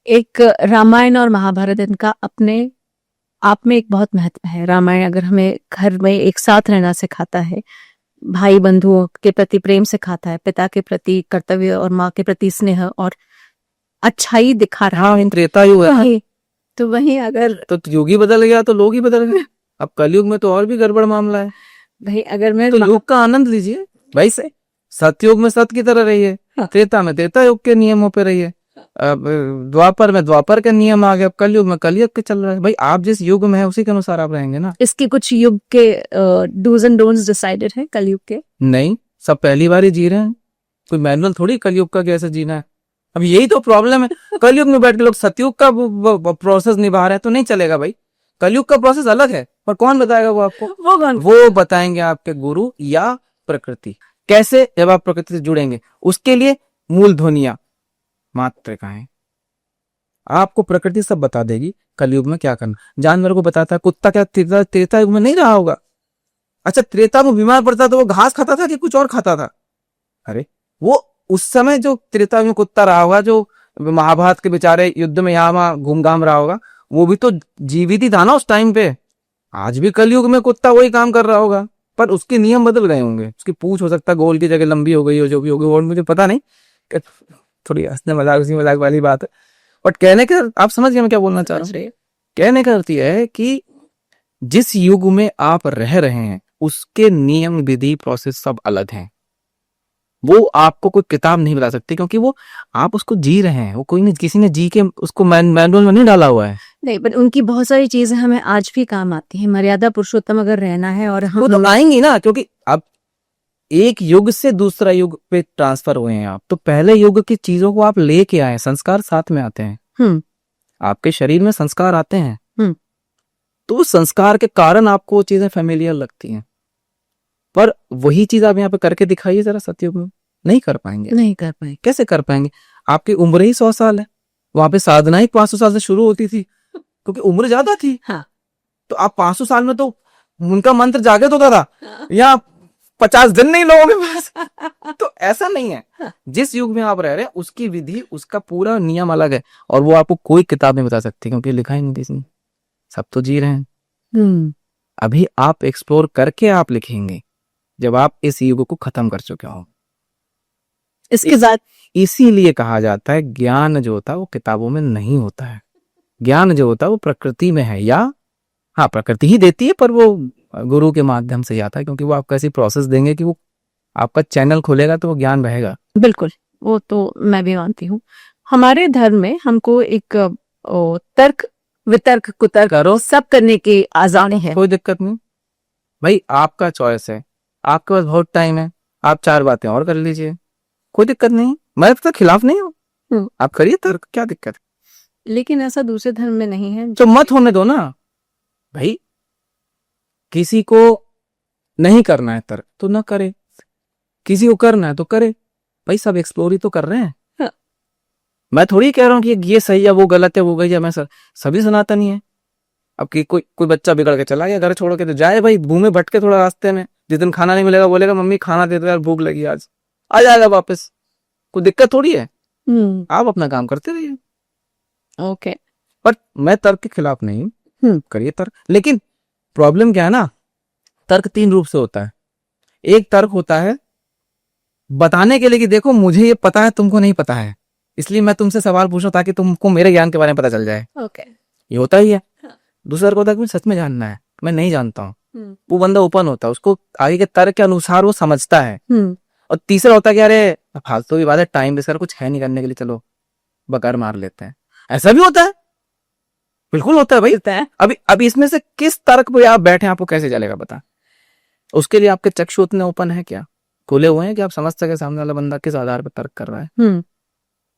एक रामायण और महाभारत, इनका अपने आप में एक बहुत महत्व है। रामायण अगर हमें घर में एक साथ रहना सिखाता है, भाई बंधुओं के प्रति प्रेम सिखाता है, पिता के प्रति कर्तव्य और माँ के प्रति स्नेह और अच्छाई दिखा रहा हाँ, त्रेता युग है, है। तो वहीं अगर तो युग ही बदल गया तो लोग ही बदल गए। अब कलयुग में तो और भी गड़बड़ मामला है। भाई अगर मैं तो युग का आनंद लीजिए भाई से। सतयुग में सत की तरह रहिए, हाँ। त्रेता में त्रेता युग के नियमों पे रहिए, अब द्वापर में द्वापर के नियम आ गए, अब कलयुग में कलयुग के चल रहा है। भाई आप जिस युग में है उसी के अनुसार आप रहेंगे ना। इसके कुछ युग के डूज एंड डोंट्स डिसाइडेड है कलयुग के? नहीं, सब पहली बार ही जी रहे हैं, कोई मैनुअल थोड़ी कलयुग का कैसे जीना है। अब यही तो प्रॉब्लम है, कलयुग में बैठ के लोग सतयुग का प्रोसेस निभा रहे हैं, तो नहीं चलेगा भाई। कलयुग का प्रोसेस अलग है, पर कौन बताएगा वो आपको? वो कौन? वो बताएंगे आपके गुरु या प्रकृति। कैसे? जब आप प्रकृति से जुड़ेंगे, उसके लिए मूल ध्वनिया मात्रिकाएं आपको प्रकृति सब बता देगी कलयुग में क्या करना। जानवर को बताता है, कुत्ता क्या त्रेता युग में नहीं रहा होगा? अच्छा, त्रेता में बीमार पड़ता तो वो घास खाता था कि कुछ और खाता था? अरे वो उस समय जो त्रेता में कुत्ता रहा होगा, जो महाभारत के बेचारे युद्ध में यहाँ वहां घूम घाम रहा होगा, वो भी तो जीवित ही था ना उस टाइम पे। आज भी कलयुग में कुत्ता वही काम कर रहा होगा, पर उसके नियम बदल गए होंगे। उसकी पूंछ हो सकता है गोल की जगह लंबी हो गई हो, जो भी हो गई, और मुझे पता नहीं, थोड़ी हंसने मजाक उसी मजाक वाली बात है। बट कहने का आप समझ गए मैं क्या बोलना चाह रहा हूँ? कहने का अर्थ यह है कि जिस युग में आप रह रहे हैं उसके नियम विधि प्रोसेस सब अलग हैं। वो आपको कोई किताब नहीं बता सकती, क्योंकि वो आप उसको जी रहे हैं। वो कोई नहीं, किसी ने जी के उसको मैनुअल में नहीं डाला हुआ है। नहीं, पर उनकी बहुत सारी चीजें हमें आज भी काम आती हैं। मर्यादा पुरुषोत्तम अगर रहना है और वो तो आएंगी ना, क्योंकि अब एक युग से दूसरा युग पे ट्रांसफर हुए हैं आप, तो पहले युग की चीजों को आप लेके आए। संस्कार साथ में आते हैं, आपके शरीर में संस्कार आते हैं, तो उस संस्कार के कारण आपको वो चीजें फेमिलियर लगती हैं। पर वही चीज आप यहाँ पे करके दिखाइए जरा सतयुग में, नहीं कर पाएंगे। नहीं कर पाएंगे। कैसे कर पाएंगे? आपकी उम्र ही 100 साल है, वहां पे साधना ही 500 साल से शुरू होती थी, क्योंकि उम्र ज्यादा थी। हाँ। तो आप 500 साल में तो उनका मंत्र जागृत होता था, या 50 दिन नहीं लोगों के पास। तो ऐसा नहीं है, जिस युग में आप रह रहे हैं उसकी विधि, उसका पूरा नियम अलग है, और वो आपको कोई किताब नहीं बता सकती, क्योंकि लिखा ही नहीं किसी ने। सब तो जी रहे हैं। अभी आप एक्सप्लोर करके आप लिखेंगे जब आप इस युग को खत्म कर चुके हो। इसके साथ इसीलिए कहा जाता है ज्ञान जो होता है वो किताबों में नहीं होता है। ज्ञान जो होता है वो प्रकृति में है, या हाँ प्रकृति ही देती है, पर वो गुरु के माध्यम से आता है, क्योंकि वो आपको ऐसी प्रोसेस देंगे कि वो आपका चैनल खोलेगा तो वो ज्ञान बहेगा। बिल्कुल, वो तो मैं भी मानती हूँ। हमारे धर्म में हमको एक तर्क वितर्क कुतर्क करो, सब करने की आजादी है। कोई दिक्कत नहीं भाई, आपका चॉइस है, आपके पास बहुत टाइम है, आप 4 बातें और कर लीजिए, कोई दिक्कत नहीं। मैं तो खिलाफ नहीं हूँ, आप करिए तर्क, क्या दिक्कत है? लेकिन ऐसा दूसरे धर्म में नहीं है। तो मत होने दो ना भाई। किसी को नहीं करना है तर्क तो ना करे, किसी को करना है तो करे। भाई सब एक्सप्लोर ही तो कर रहे हैं। हाँ। मैं थोड़ी कह रहा हूँ कि ये सही है वो गलत है वो गई है। मैं सभी सनातनी है। अब कि कोई बच्चा बिगड़ के चला गया घर छोड़ के, तो जाए भाई, घूमे भटके थोड़ा रास्ते में, जिस दिन खाना नहीं मिलेगा बोलेगा मम्मी खाना दे दो यार, भूख लगी आज, आ जाएगा वापस, कोई दिक्कत थोड़ी है। आप अपना काम करते रहिए। ओके, पर मैं तर्क के खिलाफ नहीं हूँ, करिए तर्क। लेकिन प्रॉब्लम क्या है ना, तर्क 3 रूप से होता है। एक तर्क होता है बताने के लिए कि देखो मुझे ये पता है तुमको नहीं पता है, इसलिए मैं तुमसे सवाल पूछूं ताकि तुमको मेरे ज्ञान के बारे में पता चल जाए। ओके, ये होता ही है। दूसरा तर्क होता है कि मुझे सच में जानना है, मैं नहीं जानता हूँ। वो बंदा ओपन होता है, उसको आगे के तर्क के अनुसार वो समझता है। और तीसरा होता है कि अरे फालतू की बात है, टाइम वेस्ट कर, कुछ है नहीं करने के लिए, चलो बकार मार लेते हैं। ऐसा भी होता है। बिल्कुल होता है भाई। होता है। अभी इसमें से किस तर्क पे आप बैठे, आपको कैसे चलेगा बता? उसके लिए आपके चक्षु उतने ओपन है क्या, खुले हुए हैं कि आप समझ सके सामने वाला बंदा किस आधार पर तर्क कर रहा है?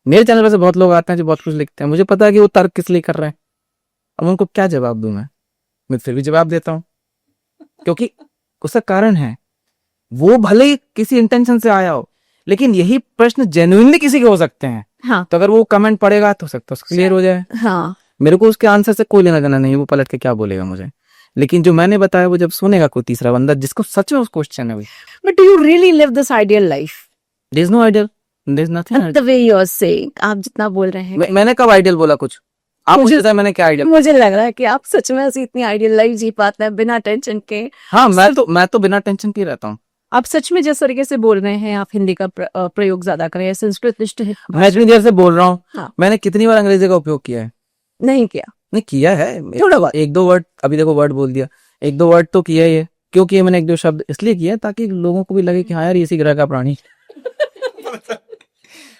मेरे चैनल पर से बहुत लोग आते हैं जो बहुत कुछ लिखते हैं, मुझे पता है कि वो तर्क किस लिए कर रहे हैं। अब उनको क्या जवाब दूं मैं फिर भी जवाब देता हूँ, क्योंकि उसका कारण है। वो भले ही किसी इंटेंशन से आया हो, लेकिन यही प्रश्न जेन्युइनली किसी के हो सकते हैं। हाँ तो अगर वो कमेंट पड़ेगा तो हो सकता है क्लियर हो जाए। हाँ मेरे को उसके आंसर से कोई लेना देना नहीं, वो पलट के क्या बोलेगा मुझे। लेकिन जो मैंने बताया वो जब सुनेगा कोई तीसरा बंदा जिसको सच में उस क्वेश्चन है, but do you really live this ideal life? There is no ideal, there is nothing. The way you are saying, आप जितना बोल रहे हैं, मैंने कब आइडियल बोला कुछ? आप मुझे- मुझे मैंने क्या आइडियल? मुझे लग रहा है कि आप सच में ऐसी इतनी आइडियल लाइफ जी पाते हैं बिना टेंशन के। हाँ, मैं तो बिना टेंशन के रहता हूँ। आप सच में जिस तरीके से बोल रहे हैं, आप हिंदी का प्रयोग ज्यादा करें, संस्कृत निष्ठ मैं इतनी देर से बोल रहा हूँ, हाँ। मैंने कितनी बार अंग्रेजी का उपयोग किया है? नहीं किया। नहीं किया है, थोड़ा बहुत। एक दो वर्ड, अभी देखो वर्ड बोल दिया, एक दो वर्ड तो किया ही है। क्यों किया मैंने एक दो शब्द? इसलिए किया ताकि लोगों को भी लगे कि हाँ यार, इसी ग्रह का प्राणी।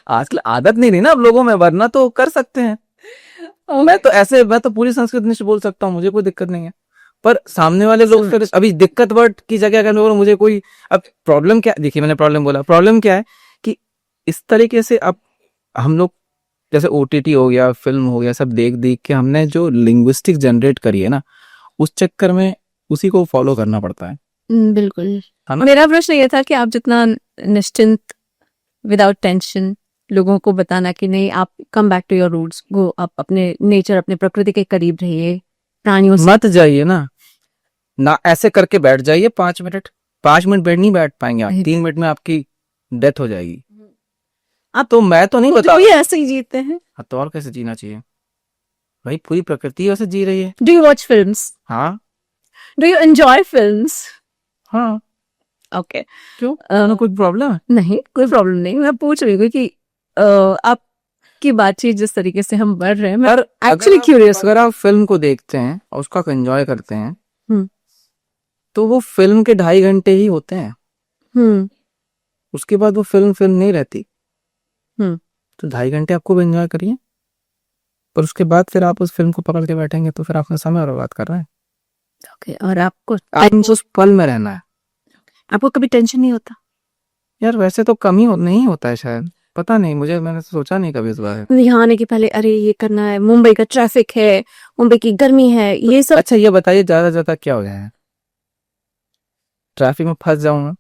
आजकल आदत नहीं रही ना अब लोगों में, वरना तो कर सकते हैं। मैं तो पूरी संस्कृत निष्ठ बोल सकता हूँ, मुझे कोई दिक्कत नहीं है। पर सामने वाले लोग फिर अभी दिक्कत वर्ड की जगह अगर मुझे कोई, अब प्रॉब्लम क्या, देखिए मैंने प्रॉब्लम बोला, प्रॉब्लम क्या है कि इस तरीके से अब हम लोग जैसे ओटीटी हो गया, फिल्म हो गया, सब देख देख के हमने जो लिंग्विस्टिक जनरेट करी है ना, उस चक्कर में उसी को फॉलो करना पड़ता है। बिल्कुल। है ना? मेरा प्रश्न ये था कि आप जितना निश्चिंत, विदाउट टेंशन लोगों को बताना कि नहीं, आप come back to your roots, go, आप अपने नेचर, अपने प्रकृति के करीब रहिए, प्राणियों से मत जाइए ना ऐसे करके बैठ जाइए 5 मिनट। 5 मिनट बैठ नहीं बैठ पाएंगे आप, 3 मिनट में आपकी डेथ हो जाएगी। आप तो मैं तो नहीं बता, जो ये ऐसे ही जीते हैं। हाँ, तो और कैसे जीना चाहिए भाई? पूरी प्रकृति वैसे जी रही है। Do you watch films? हाँ डू यू एंजॉय फिल्म्स? हाँ, ओके। क्यों? कोई प्रॉब्लम है? नहीं, कोई प्रॉब्लम नहीं। मैं पूछ रही हूँ कि आपकी बातचीत जिस तरीके से हम बढ़ रहे हैं, मैं एक्चुअली क्यूरियस। अगर आप फिल्म को देखते हैं और उसका एंजॉय करते हैं, हम्म। तो वो फिल्म के 2.5 घंटे ही होते हैं। उसके बाद वो फिल्म नहीं रहती। तो 2.5 घंटे आपको भी एंजॉय करिए, पर उसके बाद फिर आप उस फिल्म को पकड़ के बैठेंगे तो फिर आपने समय बर्बाद कर रहा है। ओके। और आपको उस पल में रहना है। आपको कभी टेंशन नहीं होता? यार वैसे तो नहीं होता है शायद, पता नहीं मुझे, मैंने सोचा नहीं कभी इस बारे में। यहाँ आने के पहले अरे ये करना है, मुंबई का ट्रैफिक है, मुंबई की गर्मी है, ये सब। अच्छा ये बताइए, ज्यादा क्या हो जाए? ट्रैफिक में फंस जाऊंगा,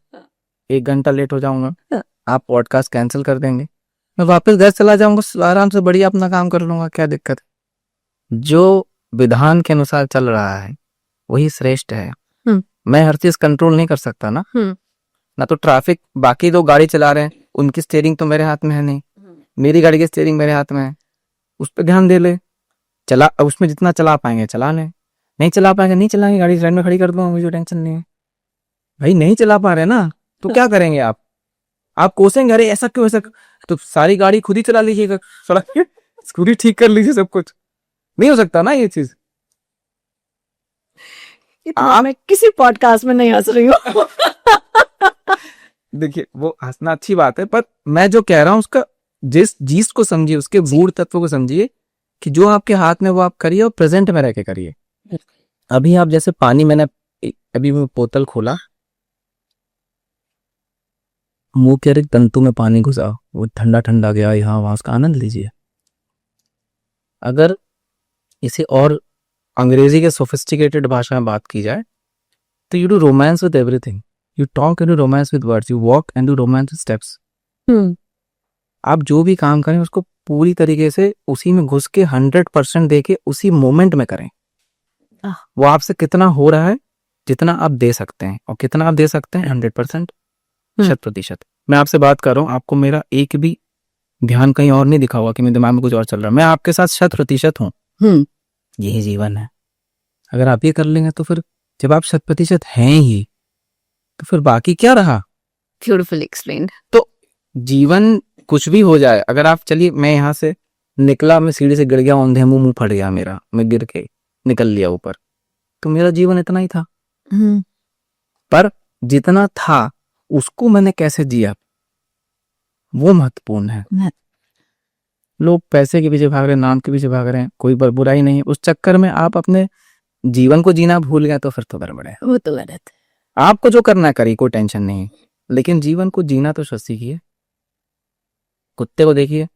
1 घंटा लेट हो जाऊंगा, आप पॉडकास्ट कैंसिल कर देंगे, मैं वापस घर चला जाऊंगा, आराम से बढ़िया अपना काम कर लूंगा, क्या दिक्कत है? जो विधान के अनुसार चल रहा है वही श्रेष्ठ है। मैं हर चीज कंट्रोल नहीं कर सकता ना तो ट्रैफिक, बाकी लोग गाड़ी चला रहे हैं, उनकी स्टीयरिंग तो मेरे हाथ में है नहीं, मेरी गाड़ी की स्टीयरिंग मेरे हाथ में है, उस पर ध्यान दे ले, चला, उसमें जितना चला पाएंगे चला लें, नहीं चला पाएंगे नहीं चलाएंगे, गाड़ी साइड में खड़ी कर दूंगा, मुझे टेंशन नहीं है। भाई नहीं चला पा रहे ना तो क्या करेंगे आप कोसेंगे, अरे ऐसा क्यों, ऐसा तो सारी गाड़ी खुद ही चला लीजिएगा, सड़क स्कूटी ठीक कर लीजिए, सब कुछ नहीं हो सकता ना ये चीज। मैं किसी पॉडकास्ट में नहीं हंस रही हूँ। देखिए वो हंसना अच्छी बात है, पर मैं जो कह रहा हूँ उसका जिस चीज को समझिए, उसके गूढ़ तत्व को समझिए कि जो आपके हाथ में वो आप करिए और प्रेजेंट में रह के करिए। अभी आप जैसे पानी, मैंने अभी मैं बोतल खोला, मुंह के एक तंतु में पानी घुसा, वो ठंडा ठंडा गया यहाँ वहां, उसका आनंद लीजिए। अगर इसे और अंग्रेजी के सोफिस्टिकेटेड भाषा में बात की जाए तो you do romance with everything, you talk and do romance with words, you walk and do romance with steps. आप जो भी काम करें उसको पूरी तरीके से उसी में घुस के 100% दे के उसी मोमेंट में करें। वो आपसे कितना हो रहा है, जितना आप दे सकते हैं, और कितना आप दे सकते हैं 100%, 100%। मैं आपसे बात कर रहा हूँ, आपको मेरा एक भी ध्यान कहीं और नहीं दिखा हुआ कि मेरे दिमाग में कुछ और चल रहा है, मैं आपके साथ 100% हूँ। यही जीवन है। अगर आप ये कर लेंगे तो फिर जब आप 100% हैं ही तो फिर बाकी क्या रहा? Beautifully explained. तो जीवन कुछ भी हो जाए, अगर आप, चलिए मैं यहाँ से निकला, मैं सीढ़ी से गिर गया, औंधे मुंह फट गया मेरा, मैं गिर के निकल लिया ऊपर, तो मेरा जीवन इतना ही था। पर जितना था उसको मैंने कैसे जिया वो महत्वपूर्ण है। लोग पैसे के पीछे भाग रहे हैं, नाम के पीछे भाग रहे हैं, कोई बुराई नहीं है। उस चक्कर में आप अपने जीवन को जीना भूल गए तो फिर तो गड़बड़ है। वो तो गलत है। आपको जो करना है करिए, कोई टेंशन नहीं है, लेकिन जीवन को जीना तो सीखिए। कुत्ते को देखिए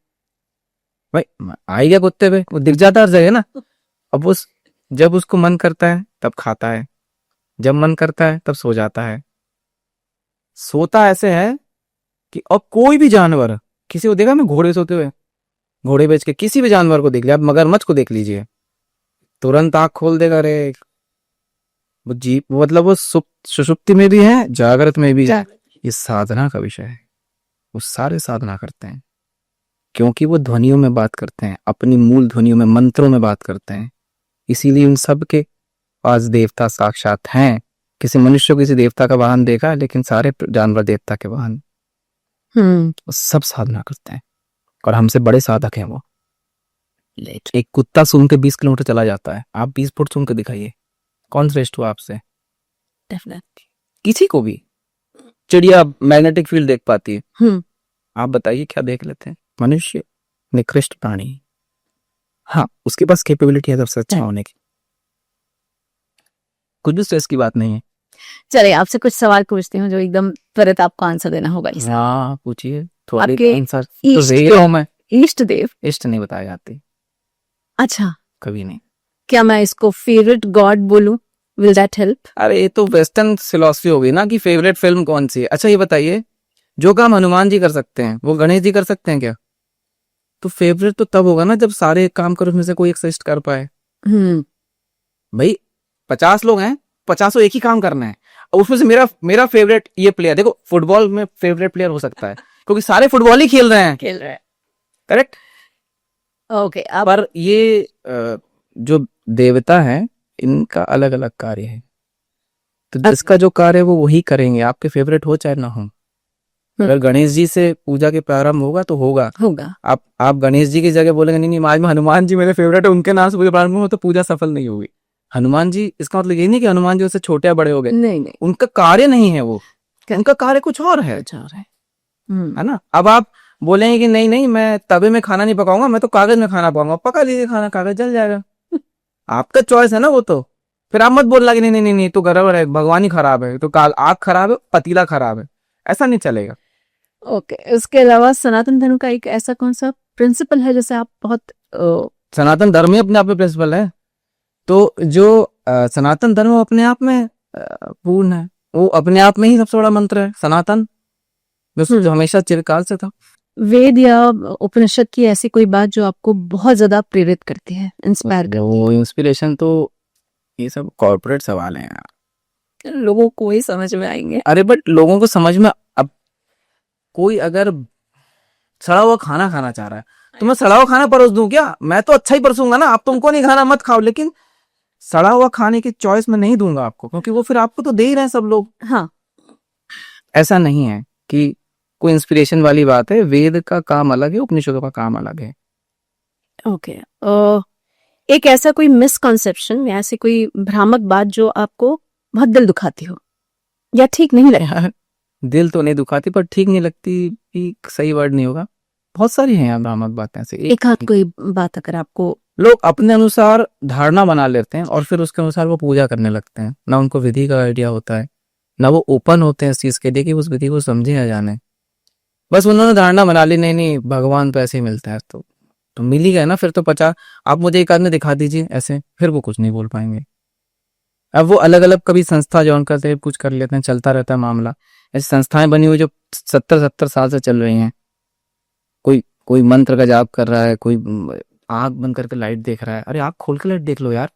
भाई, आई गया कुत्ते पे, वो दिख जाता है हर जगह ना। अब उस जब उसको मन करता है तब खाता है, जब मन करता है तब सो जाता है। सोता ऐसे है कि अब कोई भी जानवर, किसी को देखा मैं घोड़े सोते हुए, घोड़े बेच के किसी भी जानवर को देख लिया, आप मगरमच्छ को देख लीजिए, तुरंत आंख खोल देगा। रे वो जीव, मतलब वो सुषुप्ति में भी है, जागृत में भी है। ये साधना का विषय है। वो सारे साधना करते हैं क्योंकि वो ध्वनियों में बात करते हैं, अपनी मूल ध्वनियों में, मंत्रों में बात करते हैं। इसीलिए उन सब के पास देवता साक्षात हैं। किसी मनुष्य को किसी देवता का वाहन देखा, लेकिन सारे जानवर देवता के वाहन। वो सब साधना करते हैं और हमसे बड़े साधक हैं वो। एक कुत्ता सूंघ के 20 किलोमीटर चला जाता है, आप 20 फुट सूंघ के दिखाइए, कौन श्रेष्ठ हुआ आपसे? डेफिनेटली किसी को भी। चिड़िया मैग्नेटिक फील्ड देख पाती है, आप बताइए क्या देख लेते हैं? मनुष्य निकृष्ट प्राणी। हाँ, उसके पास कैपेबिलिटी है सबसे अच्छा होने की, कुछ भी स्ट्रेस की बात नहीं है। चलिए आपसे कुछ सवाल पूछती हूँ जो एकदम त्वरित आपको आंसर देना होगा इसका। हाँ पूछिए, आपके आंसर तो इष्ट दे रहा हूं मैं। इष्ट देव? इष्ट नहीं बताई जाती, अच्छा, कभी नहीं। क्या मैं इसको फेवरेट गॉड बोलूं? Will that help? अरे ये तो वेस्टर्न फिलॉसफी हो गई ना कि फेवरेट फिल्म कौन सी है। अच्छा ये बताइए, जो काम हनुमान जी कर सकते हैं वो गणेश जी कर सकते हैं क्या? तो फेवरेट तो तब होगा ना जब सारे काम करो, उसमें से कोई एक्सिस्ट कर पाए। भाई 50 लोग हैं, 50 एक ही काम करना है, और उसमें से मेरा फेवरेट ये प्लेयर, देखो फुटबॉल में फेवरेट प्लेयर हो सकता है क्योंकि सारे फुटबॉल ही खेल रहे हैं, करेक्ट? ओके। अब पर ये जो देवता है इनका अलग अलग कार्य है, तो जिसका जो कार्य है वो वही करेंगे, आपके फेवरेट हो चाहे ना हो। अगर गणेश जी से पूजा के प्रारंभ होगा तो होगा। आप गणेश जी की जगह बोलेंगे नहीं आज में हनुमान जी मेरे फेवरेट है, उनके नाम से पूजा प्रारंभ हो, तो पूजा सफल नहीं होगी। हनुमान जी, इसका मतलब ये नहीं कि हनुमान जी उससे छोटे या बड़े हो गए, नहीं, उनका कार्य नहीं है वो, उनका कार्य कुछ और है, है ना। अब आप बोलेंगे कि नहीं मैं तवे में खाना नहीं पकाऊंगा, मैं तो कागज में खाना पकाऊंगा, पका लीजिए खाना, कागज जल जाएगा। आपका चॉइस है ना वो तो। फिर आप मत बोलना कि नहीं तो गड़बड़ है, भगवान ही खराब है, तो आग खराब है, पतीला खराब है, ऐसा नहीं चलेगा। ओके। उसके अलावा सनातन धर्म का एक ऐसा कौन सा प्रिंसिपल है जैसे आप बहुत सनातन धर्म ही अपने आप में प्रिंसिपल है, तो जो सनातन धर्म अपने आप में पूर्ण है, वो अपने आप में ही सबसे बड़ा मंत्र है सनातन, जो हमेशा चिरकाल से था। वेद या उपनिषद की ऐसी कोई बात जो आपको बहुत ज्यादा प्रेरित करती है, इंस्पायर करती है? वो इंस्पिरेशन तो ये सब कॉर्पोरेट सवाल है यार, लोगों को ही समझ में आएंगे। अरे बट लोगों को समझ में, अब कोई अगर सड़ा हुआ खाना खाना चाह रहा है तो मैं सड़ा हुआ खाना परोस दूं क्या? मैं तो अच्छा ही परोसूंगा ना, आप तुमको नहीं खाना मत खाओ, लेकिन सड़ा हुआ खाने की चॉइस मैं नहीं दूंगा आपको, क्योंकि वो फिर आपको तो दे ही रहे हैं सब लोग। हाँ, ऐसा नहीं है कि कोई इंस्पिरेशन वाली बात है, वेद का काम अलग है, उपनिषदों का काम अलग है। ओके। एक ऐसा कोई मिसकॉन्सेप्शन या ऐसी कोई भ्रामक बात जो आपको बहुत दिल दुखाती हो या ठीक नहीं लगे? दिल तो नहीं दुखाती, पर ठीक नहीं लगती भी सही वर्ड नहीं होगा, बहुत सारी हैं यार भ्रामक बातें ऐसे। एक हाथ कोई बात अगर आपको, लोग अपने अनुसार धारणा बना लेते हैं और फिर उसके अनुसार वो पूजा करने लगते हैं, ना उनको विधि का आइडिया होता है, ना वो ओपन होते हैं इस चीज के लिए कि उस विधि को समझे या जाने। बस उन्होंने धारणा बना ली, नहीं भगवान तो ऐसे ही मिलता है, तो मिल ही गया ना फिर तो। 50 आप मुझे एक आदमी दिखा दीजिए ऐसे, फिर वो कुछ नहीं बोल पाएंगे। अब वो अलग अलग कभी संस्था ज्वाइन करते हैं, कुछ कर लेते हैं, चलता रहता है मामला। ऐसी संस्थाएं बनी हुई जो 70 साल से चल रही हैं, कोई मंत्र का जाप कर रहा है, कोई आंख बंद करके लाइट देख रहा है। अरे आंख खोल के लाइट देख लो यार,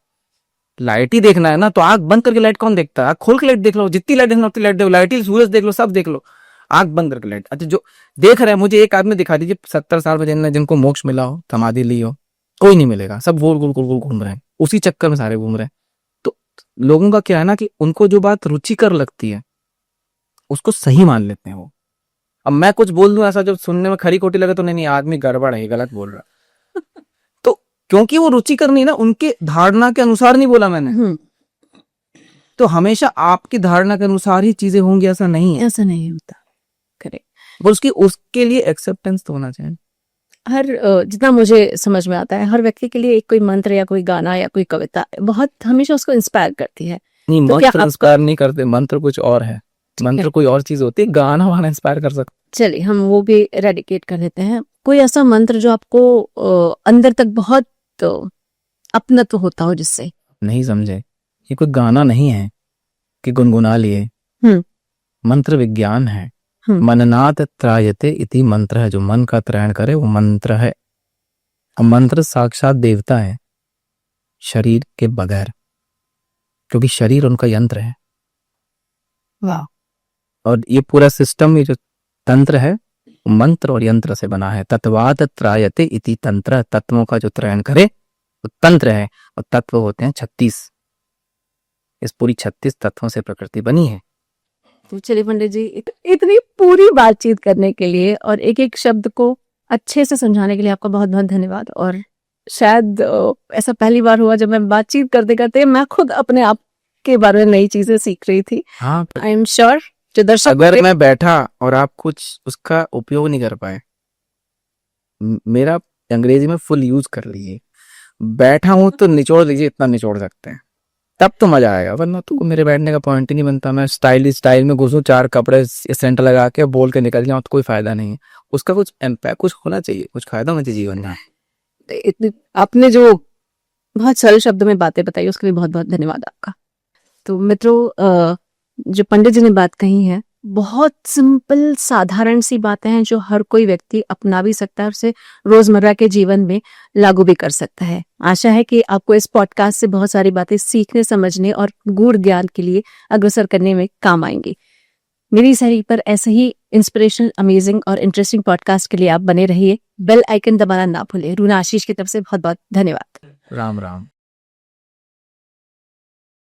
लाइट ही देखना है ना, तो आंख बंद करके लाइट कौन देखता है? आंख खोल के लाइट देख लो, जितनी लाइट देखना उतनी लाइट देखो, लाइट ही सूरज देख लो, सब देख लो, आंख बंद करके लाइट। अच्छा जो देख रहे हैं, मुझे एक आदमी दिखा दीजिए 70 साल में जिनको मोक्ष मिला हो, समाधि ली हो, कोई नहीं मिलेगा, सब गोल गोल गोल गोल घूम रहे हैं, उसी चक्कर में सारे घूम रहे हैं। तो लोगों का क्या है ना कि उनको जो बात रुचिकर लगती है उसको सही मान लेते हैं वो। अब मैं कुछ बोल दूं ऐसा जो सुनने में खरी खोटी लगे तो नहीं आदमी गड़बड़ है, गलत बोल रहा तो क्योंकि वो रुचिकर नहीं ना, उनके धारणा के अनुसार नहीं बोला मैंने। तो हमेशा आपकी धारणा के अनुसार ही चीजें होंगी ऐसा नहीं है, ऐसा नहीं होता। करेक्ट। पर उसके लिए एक्सेप्टेंस तो होना चाहिए। जितना मुझे समझ में आता है, हर व्यक्ति के लिए एक कोई मंत्र या कोई गाना या कोई कविता बहुत हमेशा उसको इंस्पायर करती है। नहीं, तो क्या मंत्र आपका- इंस्पायर नहीं करते, मंत्र कुछ और है, मंत्र कोई और चीज होती है, गाना वाना इंस्पायर कर सकता। चलिए हम वो भी रेडिकेट कर लेते हैं। कोई ऐसा मंत्र जो आपको अंदर तक बहुत अपनत्व होता हो जिससे? नहीं समझे, ये कोई गाना नहीं है कि गुनगुना लिए, हम्म। मंत्र विज्ञान है। हम्म। मननात् त्रायते इति मंत्र है, जो मन का त्रयण करे वो मंत्र है। अब मंत्र साक्षात देवता है शरीर के बगैर, क्योंकि शरीर उनका यंत्र है। वाह। और ये पूरा सिस्टम, ये जो तंत्र है, वो मंत्र और यंत्र से बना है। तत्वात् त्रायते इति तंत्र, तत्वों का जो त्रयण करे वो तंत्र है। और तत्व होते हैं 36। इस पूरी 36 तत्वों से प्रकृति बनी है। तो चलिए पंडित जी, इतनी पूरी बातचीत करने के लिए और एक एक शब्द को अच्छे से समझाने के लिए आपका बहुत बहुत धन्यवाद। और शायद ऐसा पहली बार हुआ जब मैं बातचीत करते करते मैं खुद अपने आप के बारे में नई चीजें सीख रही थी। हाँ, आई एम श्योर जो दर्शक अगर मैं बैठा और आप कुछ उसका उपयोग नहीं कर पाए, मेरा अंग्रेजी में फुल यूज कर लीजिए, बैठा हूं तो निचोड़ लीजिए, इतना निचोड़ सकते हैं, तब तो मजा आएगा। वरना तो मेरे बैठने का पॉइंट ही नहीं बनता। मैं स्टाइल में घुसूं, 4 कपड़े सेंटर लगा के बोल के निकल जाऊं तो कोई फायदा नहीं है। उसका कुछ इम्पैक्ट, कुछ होना चाहिए, कुछ फायदा होना चाहिए जीवन में। इतनी आपने जो बहुत सरल शब्दों में बातें बताई उसके लिए बहुत बहुत धन्यवाद आपका। तो मित्रों, जो पंडित जी ने बात कही है बहुत सिंपल साधारण सी बातें हैं जो हर कोई व्यक्ति अपना भी सकता है और उसे रोजमर्रा के जीवन में लागू भी कर सकता है। आशा है कि आपको इस पॉडकास्ट से बहुत सारी बातें सीखने, समझने और गूढ़ ज्ञान के लिए अग्रसर करने में काम आएंगी। मेरी सैली पर ऐसे ही इंस्पिरेशनल, अमेजिंग और इंटरेस्टिंग पॉडकास्ट के लिए आप बने रहिए। बेल आइकन दबाना ना भूलें। रूना आशीष की तरफ से बहुत बहुत धन्यवाद। राम राम।